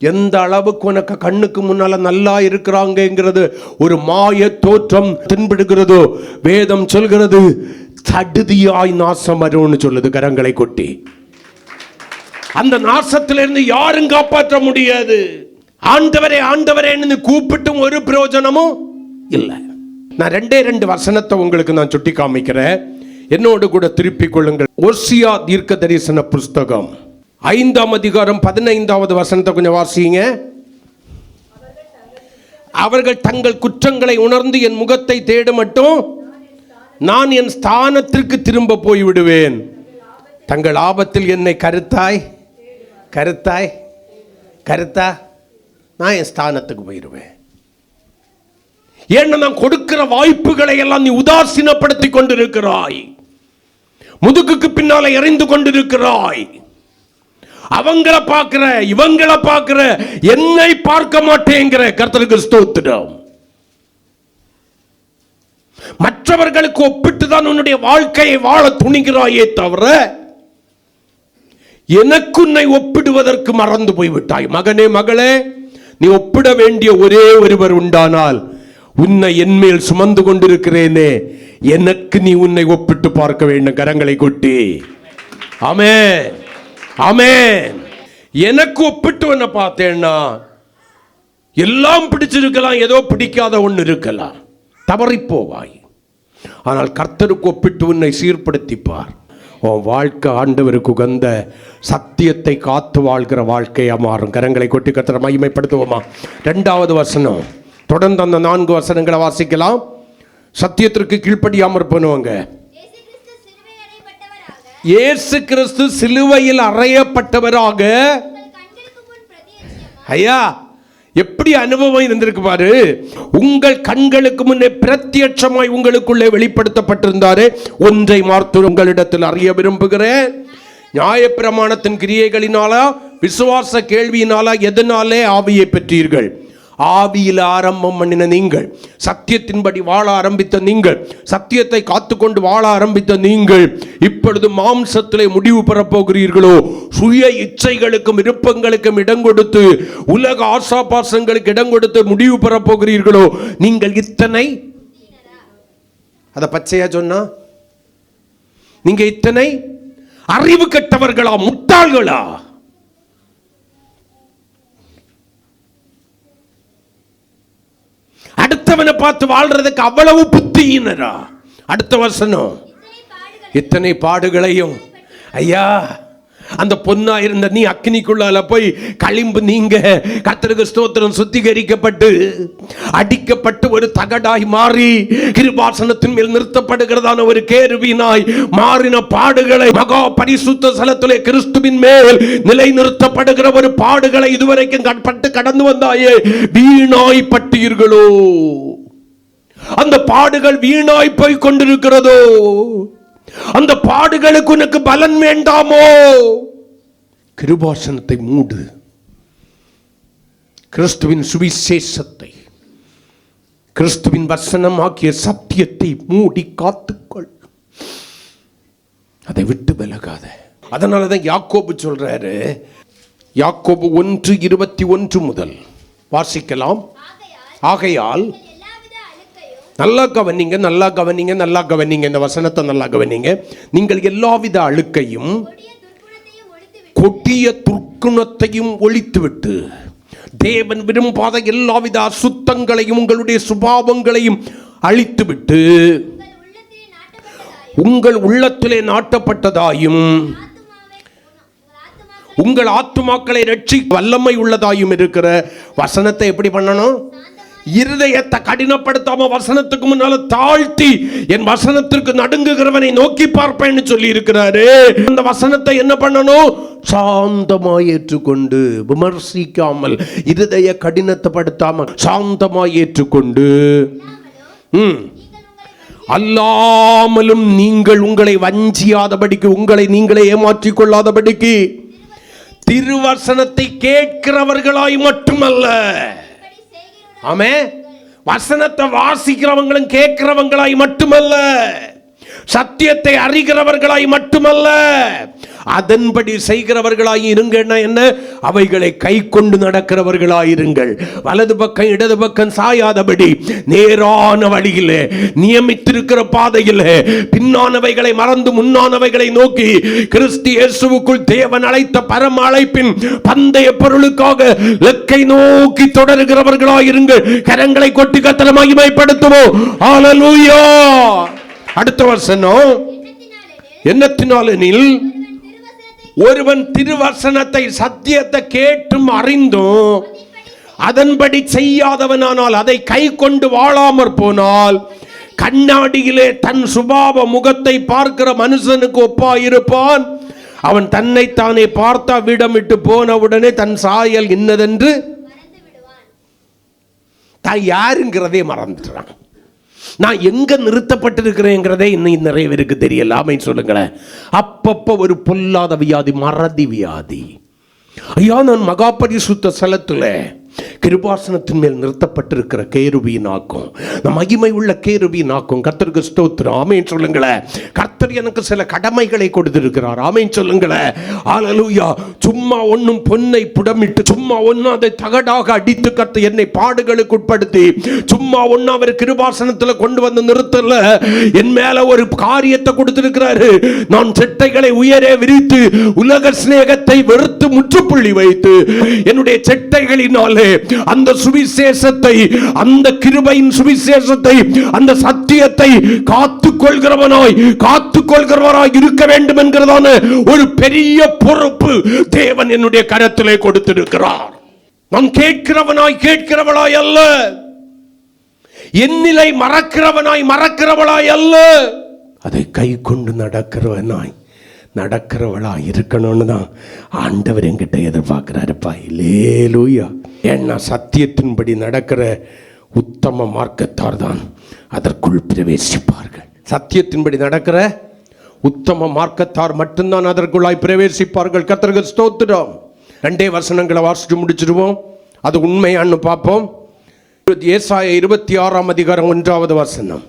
எந்த அளவுக்கு உனக்கு கண்ணுக்கு முன்னால நல்லா இருக்கிறாங்கிறது ஒரு மாய தோற்றம் தென்படுகிறதோ, வேதம் சொல்கிறது சடுதியாய் நாசம் வரும்னு சொல்லுது. கரங்களை கொட்டி அந்த நாசத்திலிருந்து யாரும் காப்பாற்ற முடியாது. ஆண்டவரே ஆண்டவரேன்னு கூப்பிட்டும் ஒரு பிரயோஜனமும் இல்லை. நான் 2 வசனத்தை உங்களுக்கு நான் சுட்டி காமிக்கிறேன், என்னோடு கூட திருப்பிக் கொள்ளுங்கள். ஓசியா தீர்க்க தரிசன புஸ்தகம் 5ஆம் அதிகாரம் 15வது வசனத்தை கொஞ்சம் வாசிங்க. அவர்கள் தங்கள் குற்றங்களை உணர்ந்து என் முகத்தை தேட மட்டும் நான் என் ஸ்தானத்திற்கு திரும்ப போய்விடுவேன். தங்கள் ஆபத்தில் என்னை கருத்தா நான் என் ஸ்தானத்துக்கு போயிடுவேன். ஏன்னா நான் கொடுக்கிற வாய்ப்புகளை எல்லாம் நீ உதாசீனப்படுத்தி கொண்டிருக்கிறாய், முதுகுக்கு பின்னால எறிந்து கொண்டிருக்கிறாய். அவங்கள பார்க்கிற, இவங்கள பார்க்கிற, என்னை பார்க்க மாட்டேங்கிற. கர்த்தருக்கு ஸ்தோத்திரம். மற்றவர்களுக்கு ஒப்பிட்டு தான் உன்னுடைய வாழ்க்கையை வாழ துணிகிறாயே தவிர எனக்கு உன்னை ஒப்பிடுவதற்கு மறந்து போய்விட்டாய். மகனே மகளே, நீ ஒப்பிட வேண்டிய ஒரே ஒருவர் உண்டானால் உன்னை என்மேல் சுமந்து கொண்டிருக்கிறேனே, எனக்கு நீ உன்னை ஒப்பிட்டு பார்க்க வேண்டும். கரங்களை கொட்டி ஆமென், ஆமென். எனக்கு ஒப்பிட்டு உன்னை பார்த்தேன்னா எல்லாம் பிடிச்சிருக்கலாம், ஏதோ பிடிக்காத ஒன்று இருக்கலாம், தவறி போவாய். ஆனால் கர்த்தருக்கு ஒப்பிட்டு உன்னை சீர்படுத்திப்பார். உன் வாழ்க்கை ஆண்டவருக்கு உகந்த சத்தியத்தை காத்து வாழ்கிற வாழ்க்கையா மாறும். கரங்களை கொட்டி கர்த்தரை மகிமைப்படுத்துவோமா? 2வது வசனம், தொடர்ந்து அந்த 4 வசனங்களை வாசிக்கலாம். சத்தியத்திற்கு கீழ்ப்படியாமற் போனவங்க, இயேசு கிறிஸ்து சிலுவையில் அறையப்பட்டவராக. ஐயா, எப்படி அனுபவம் இருந்திருக்கு பாரு. உங்கள் கண்களுக்கு முன்னே பிரத்யட்சமாய் உங்களுக்குள்ளே வெளிப்படுத்தப்பட்டிருந்தாரு. ஒன்றை மார்த்தூர் உங்களிடத்தில் அறிய விரும்புகிறேன். நியாயப்பிரமாணத்தின் கிரியைகளினாலா, விசுவாச கேள்வியினாலா, எதனாலே ஆவியை பெற்றீர்கள்? ஆவியில் ஆரம்பம் பண்ணின நீங்கள், சத்தியத்தின்படி வாழ ஆரம்பித்த நீங்கள், சத்தியத்தை காத்துக்கொண்டு வாழ ஆரம்பித்த நீங்கள், இப்பொழுது மாம்சத்திலே முடிவு பெறப்போகிறீர்களோ? சுய இச்சைகளுக்கும் விருப்பங்களுக்கும் இடம் கொடுத்து, உலக ஆசாபாசங்களுக்கு இடம் கொடுத்து முடிவு பெறப்போகிறீர்களோ? நீங்கள் இத்தனை, அத பச்சையா சொன்னா, நீங்க இத்தனை அறிவு கெட்டவர்களா, முட்டாள்களா? அடுத்தவனை பார்த்து வாழ்றதுக்கு அவ்வளவு புத்தியினரா? அடுத்த வசனம், இத்தனை பாடுகளையும். ஐயா, அந்த பொன்னா இருந்த நீ அக்னிக்குள்ளால போய் களிம்பு நீங்க கர்த்தருக்கு ஸ்தோத்திரம் சுத்திகரிக்கப்பட்டு அடிக்கப்பட்டு ஒரு தகடாய் மாறி கிருபாசனத்தின் மேல் நிறுத்தப்படுகிறதான ஒரு கேருவினாய் மாறின பாடுகளை, மகா பரிசுத்த ஸ்தலத்திலே கிறிஸ்துவின் மேல் நிலை நிறுத்தப்படுகிற ஒரு பாடுகளை இதுவரைக்கும் பட்டு கடந்து வந்தாயே, வீணாய் பட்டீர்களோ? அந்த பாடுகள் வீணாய் போய் கொண்டிருக்கிறதோ? அந்த பாடுகளுக்கு உனக்கு பலன் வேண்டாமோ? கிருபாசனத்தை மூடு, கிறிஸ்துவின் சுவிசேஷத்தை, கிறிஸ்துவின் வசனம் ஆகிய சத்தியத்தை மூடி காத்துக்கொள். அதை விட்டு விலகாத. அதனாலதான் யாக்கோபு சொல்றாரு, யாக்கோபு 1:21 முதல் வாசிக்கலாம். ஆகையால் நல்லா கவனிங்க, நல்லா கவனிங்க, நல்லா கவனிங்க. இந்த வசனத்தை நல்லா கவனிங்க. நீங்கள் எல்லாவித அழுக்கையும் கொடிய துர்க்குணத்தையும் ஒழித்துவிட்டு, தேவன் விரும்பாத எல்லாவித அசுத்தங்களையும் உங்களுடைய சுபாவங்களையும் அழித்துவிட்டு, உங்கள் உள்ளத்திலே நாட்டப்பட்டதாயும் உங்கள் ஆத்துமாக்களை ரட்சிக்க வல்லமை உள்ளதாயும் இருக்கிற வசனத்தை எப்படி பண்ணணும்? இருதயத்தை கடினப்படுத்தாம வசனத்துக்கு முன்னால தாழ்த்தி, என் வசனத்திற்கு நடுங்குகிறவனை நோக்கி பார்ப்பேன்னு சொல்லி இருக்கிறாரு. அந்த வசனத்தை என்ன பண்ணணும்? சாந்தமாய் ஏற்றுக்கொண்டு, விமர்சிக்காமல், இருதய கடினத்தை படுத்தாமல் சாந்தமாய் ஏற்றுக்கொண்டு, அல்லாமலும் நீங்கள் உங்களை வஞ்சியாதபடிக்கு, உங்களை நீங்களே ஏமாற்றிக் கொள்ளாதபடிக்கு, திருவசனத்தை கேட்கிறவர்களாய் மட்டுமல்ல, ஆமே, வசனத்தை வாசிக்கிறவங்களும் கேட்கிறவங்களாய் மட்டுமல்ல, சத்தியத்தை அறிகிறவர்களாய் மட்டுமல்ல, அதன்படி செய்கிறவர்களாய் இருங்கன்னா என்ன? அவைகளை கை கொண்டு நடக்கிறவர்களாயிருங்கள். வலது பக்கம் இடது பக்கம் சாயாதபடி நேரான வழியிலே, நியமித்திருக்கிற பாதையிலே, பின்னானவைகளை மறந்து முன்னானவைகளை நோக்கி கிறிஸ்து இயேசுவுக்குள் தேவன் அழைத்த பரம அழைப்பின் பந்தய பொருளுக்காக லக்கை நோக்கி தொடர்கிறவர்களாயிருங்கள். கரங்களை கொட்டி கர்த்தரை மகிமைப்படுத்துவோம். ஹல்லேலூயா. அடுத்த வசனம், எண்ணத்தினாலெனில் ஒருவன் திருவசனத்தை, சத்தியத்தை கேட்டும் அறிந்தும் அதன்படி செய்யாதவனானால், அதை கை கொண்டு வாழாமற் போனால், கண்ணாடியிலே தன் சுபாவ முகத்தை பார்க்கிற மனுஷனுக்கு ஒப்பாயிருப்பான். அவன் தன்னைத்தானே பார்த்தா விடமிட்டு போன உடனே தன் சாயல் இன்னதென்று தான் யாருங்கிறதே மறந்துட்டான். நான் எங்க நிறுத்தப்பட்டிருக்கிறேங்கிறதே இன்னும் நிறைய பேருக்கு தெரியல. ஆமென் சொல்லுங்களேன். அப்பப்போ ஒரு பொல்லாத வியாதி, மறதி வியாதி. ஐயா, நான் மகா பரிசுத்த ஸ்தலத்துல கிருபாசனத்தின் மேல் நிறுத்தப்பட்டிருக்கிற கேருபீனாக்கும், மகிமை உள்ள கேருபீனாக்கும். கர்த்தருக்கு ஸ்தோத்திரம். ஆமென் சொல்லுங்களேன். கர்த்தர் எனக்கு சில கடமைகளை கொடுத்திருக்கிறார். ஆமென் சொல்லுங்களேன். ஹல்லேலூயா. சும்மா ஒன்னும் பொன்னை புடமிட்டு, சும்மா ஒன்னும் அதை தகடாக அடித்து கர்த்தர் என்னை பாடுகளுக்கு உட்படுத்தி, சும்மா ஒன்னும் அவர் கிருபாசனத்தில் கொண்டு வந்து நிறுத்தல. என் மேல ஒரு காரியத்தை கொடுத்திருக்கிறாரு. நான் செட்டைகளை உயரே விரித்து உலக சிநேகத்தை வெறுத்து முற்றுப்புள்ளி வைத்து என்னுடைய செட்டைகளினாலே அந்த சுவிசேஷத்தை, அந்த கிருபையின் சுவிசேஷத்தை, அந்த சத்தியத்தை காத்துக்கொள்கிறவனாய் இருக்க வேண்டும் என்கிறதான ஒரு பெரிய பொறுப்பு தேவன் என்னுடைய கரத்திலே கொடுத்திருக்கிறார். நான் கேட்கிறவளாய் அல்ல, என்னிலை மறக்கிறவளாய் அல்ல, அதை கை கொண்டு நடக்கிறவளாய் இருக்கணும்னு தான் ஆண்டவர் என்கிட்ட எதிர்பார்க்கிறாருப்பா. இல்லேலூயா. ஏன்னா சத்தியத்தின்படி நடக்கிற உத்தம மார்க்கத்தார் தான் அதற்குள் பிரவேசிப்பார்கள். சத்தியத்தின்படி நடக்கிற உத்தம மார்க்கத்தார் மட்டும்தான் அதற்குள்ளாய் பிரவேசிப்பார்கள். கர்த்தருக்கு ஸ்தோத்திரம். 2 வசனங்களை வாசிச்சு முடிச்சிடுவோம். அது உண்மையான்னு பார்ப்போம். ஏசாயா 26 அதிகாரம் 1வது வசனம்.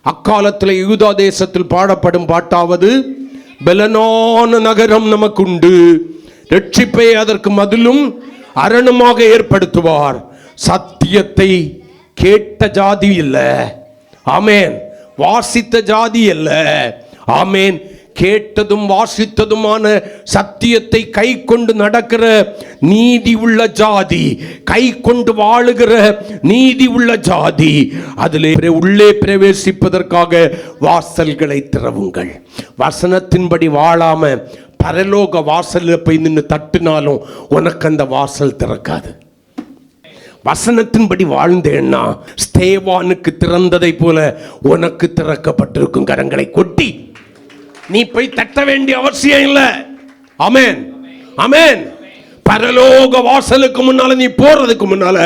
அக்காலத்தில் யூதா தேசத்தில் பாடப்படும் பாட்டாவது, பெலனான நகரம் நமக்குண்டு, ரட்சிப்பை அதற்கு மதிலும் அரணுமாக ஏற்படுத்துவார். சத்தியத்தை கேட்ட ஜாதி இல்ல, ஆமேன், வாசித்த ஜாதி அல்ல, ஆமேன், கேட்டதும் வாசித்ததுமான சத்தியத்தை கை கொண்டு நடக்கிற நீதி உள்ள ஜாதி, கை கொண்டு வாழுகிற நீதி உள்ள ஜாதி. அதிலே உள்ளே பிரவேசிப்பதற்காக வாசல்களை திறவுங்கள். வசனத்தின்படி வாழாம பரலோக வாசலில் போய் நின்று தட்டினாலும் உனக்கு அந்த வாசல் திறக்காது. வசனத்தின்படி வாழ்ந்தேன்னா ஸ்தேவானுக்கு திறந்ததை போல உனக்கு திறக்கப்பட்டிருக்கும். கரங்களை கொட்டி நீ போய் தட்ட வேண்டிய அவசியம் இல்லை. ஆமென், ஆமென். பரலோக வாசலுக்கு முன்னால நீ போறதுக்கு முன்னால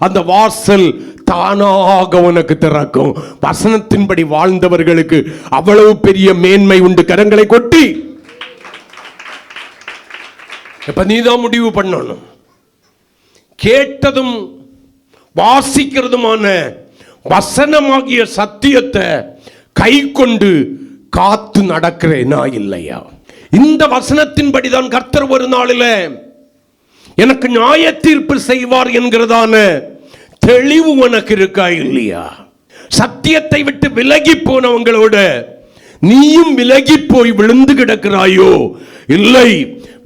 அந்த வாசல் தானாக உனக்கு திறக்கும். வசனத்தின்படி வாழ்ந்தவர்களுக்கு அவ்வளவு பெரிய மேன்மை உண்டு. கரங்களை கொட்டி இப்ப நீதான் முடிவு பண்ணணும். கேட்டதும் வாசிக்கிறதுமான வசனமாகிய சத்தியத்தை கை கொண்டு காத்து நடக்கிறேனா இல்லையா? இந்த வசனத்தின்படிதான் கர்த்தர் ஒரு நாளில் எனக்கு நியாய தீர்ப்பு செய்வார் என்கிறதான தெளிவு உனக்கு இருக்கா இல்லையா? சத்தியத்தை விட்டு விலகி போனவங்களோட நீயும் விலகி போய் விழுந்து கிடக்கிறாயோ? இல்லை.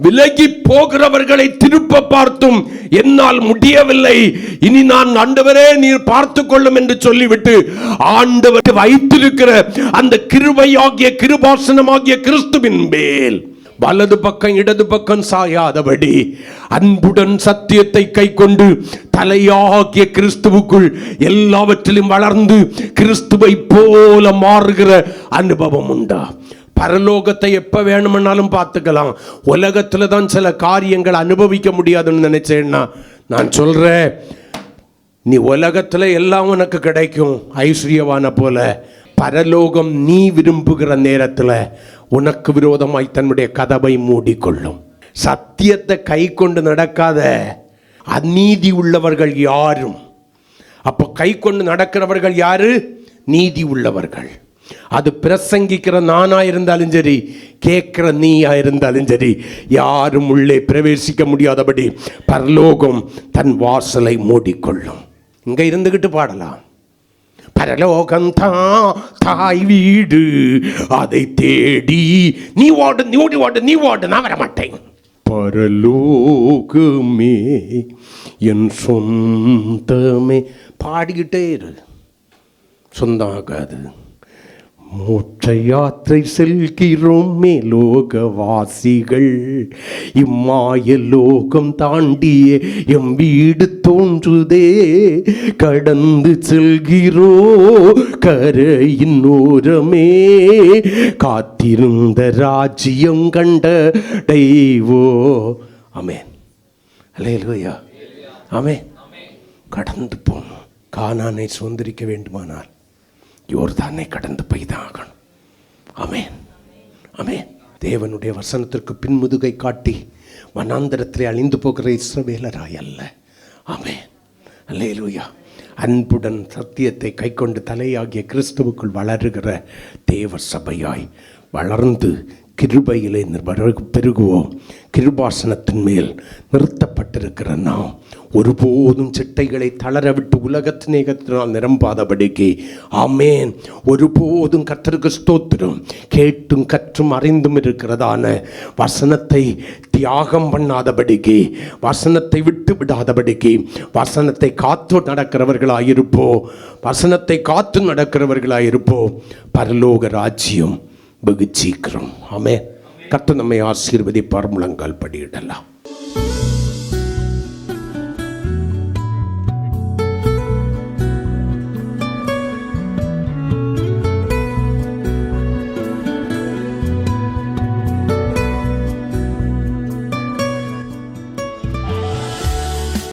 விலகி போகிறவர்களை திருப்ப பார்த்தும் என்னால் முடியவில்லை, இனி நான் ஆண்டவரே நீர் பார்த்து கொள்ளும் என்று சொல்லிவிட்டு ஆண்டவர் வைத்திருக்கிற அந்த கிருபையாகிய கிருபாசனமாகிய கிறிஸ்துவின் மேல் வலது பக்கம் இடது பக்கம் சாயாதபடி அன்புடன் சத்தியத்தை கை கொண்டு தலையாகிய கிறிஸ்துவுக்குள் எல்லாவற்றிலும் வளர்ந்து கிறிஸ்துவை போல மாறுகிற அனுபவம் உண்டா? பரலோகத்தை எப்ப வேணும்னாலும் பார்த்துக்கலாம். உலகத்துல தான் சில காரியங்கள் அனுபவிக்க முடியாதுன்னு நினைச்சேன்னா நான் சொல்றேன், நீ உலகத்துல எல்லாம் உனக்கு கிடைக்கும் ஐஸ்வர்யவான போல. பரலோகம் நீ விரும்புகிற நேரத்துல உனக்கு விரோதமாய் தன்னுடைய கதவை மூடிக்கொள்ளும். சத்தியத்தை கை கொண்டு நடக்காத அநீதி உள்ளவர்கள் யாரும். அப்ப கை கொண்டு நடக்கிறவர்கள் யாரு? நீதி உள்ளவர்கள். அது பிரசங்கிக்கிற நானா இருந்தாலும் சரி, கேட்கிற நீயா இருந்தாலும் சரி, யாரும் உள்ளே பிரவேசிக்க முடியாதபடி பரலோகம் தன் வாசலை மூடிக்கொள்ளும். இங்க இருந்துகிட்டு பாடலாம், பரலோகம் தாய் வீடு, அதை தேடி நீ ஓடு, நீ ஓடி ஓடு, நீ ஓடு, நான் வர மாட்டேன். பரலோகமே என் சொந்தமே பாடிக்கிட்டே இரு, சொந்தம் ஆகாது. மோட்ச யாத்திரை செல்கிறோம் மேலோகவாசிகள், இம்மாய லோகம் தாண்டியே எம் வீடு தோன்றுதே. கடந்து செல்கிறோ கரையின் ஓரமே, காத்திருந்த ராஜ்யம் கண்டடைவோ. ஆமென், அல்லேலூயா, ஆமென். கடந்து போனோம். கானானை சுதந்திரிக்க வேண்டுமானால் யோர்தானை கடந்து போய்தான் ஆகணும். ஆமென், ஆமென். தேவனுடைய வசனத்திற்கு பின்முதுகை காட்டி வனாந்தரத்திலே அழிந்து போகிற இஸ்ரவேலராய் அல்ல, ஆமென். அல்லேலூயா. அன்புடன் சத்தியத்தை கைக்கொண்டு தலையாகிய கிறிஸ்துவுக்குள் வளருகிற தேவ சபையாய் வளர்ந்து கிருபையிலே பெருகுவோம். கிருபாசனத்தின் மேல் நிறுத்தப்பட்டிருக்கிற நாம் ஒருபோதும் சிட்டைகளை தளரவிட்டு உலகத்தினேகத்தினால் நிரம்பாதபடிக்கு, ஆமேன், ஒருபோதும் கர்த்தருக்கு ஸ்தோத்திரம், கேட்டும் கற்றும் அறிந்தும் இருக்கிறதான வசனத்தை தியாகம் பண்ணாதபடிக்கு, வசனத்தை விட்டு விடாதபடிக்கு, வசனத்தை காத்து நடக்கிறவர்களாயிருப்போ, வசனத்தை காத்து நடக்கிறவர்களாயிருப்போ, பரலோக ராஜ்யம் வெகு சீக்கிரம். ஆமென். கர்த்தர் நம்மை ஆசீர்வதிப்பார். முழங்கால் படியிடலாம்.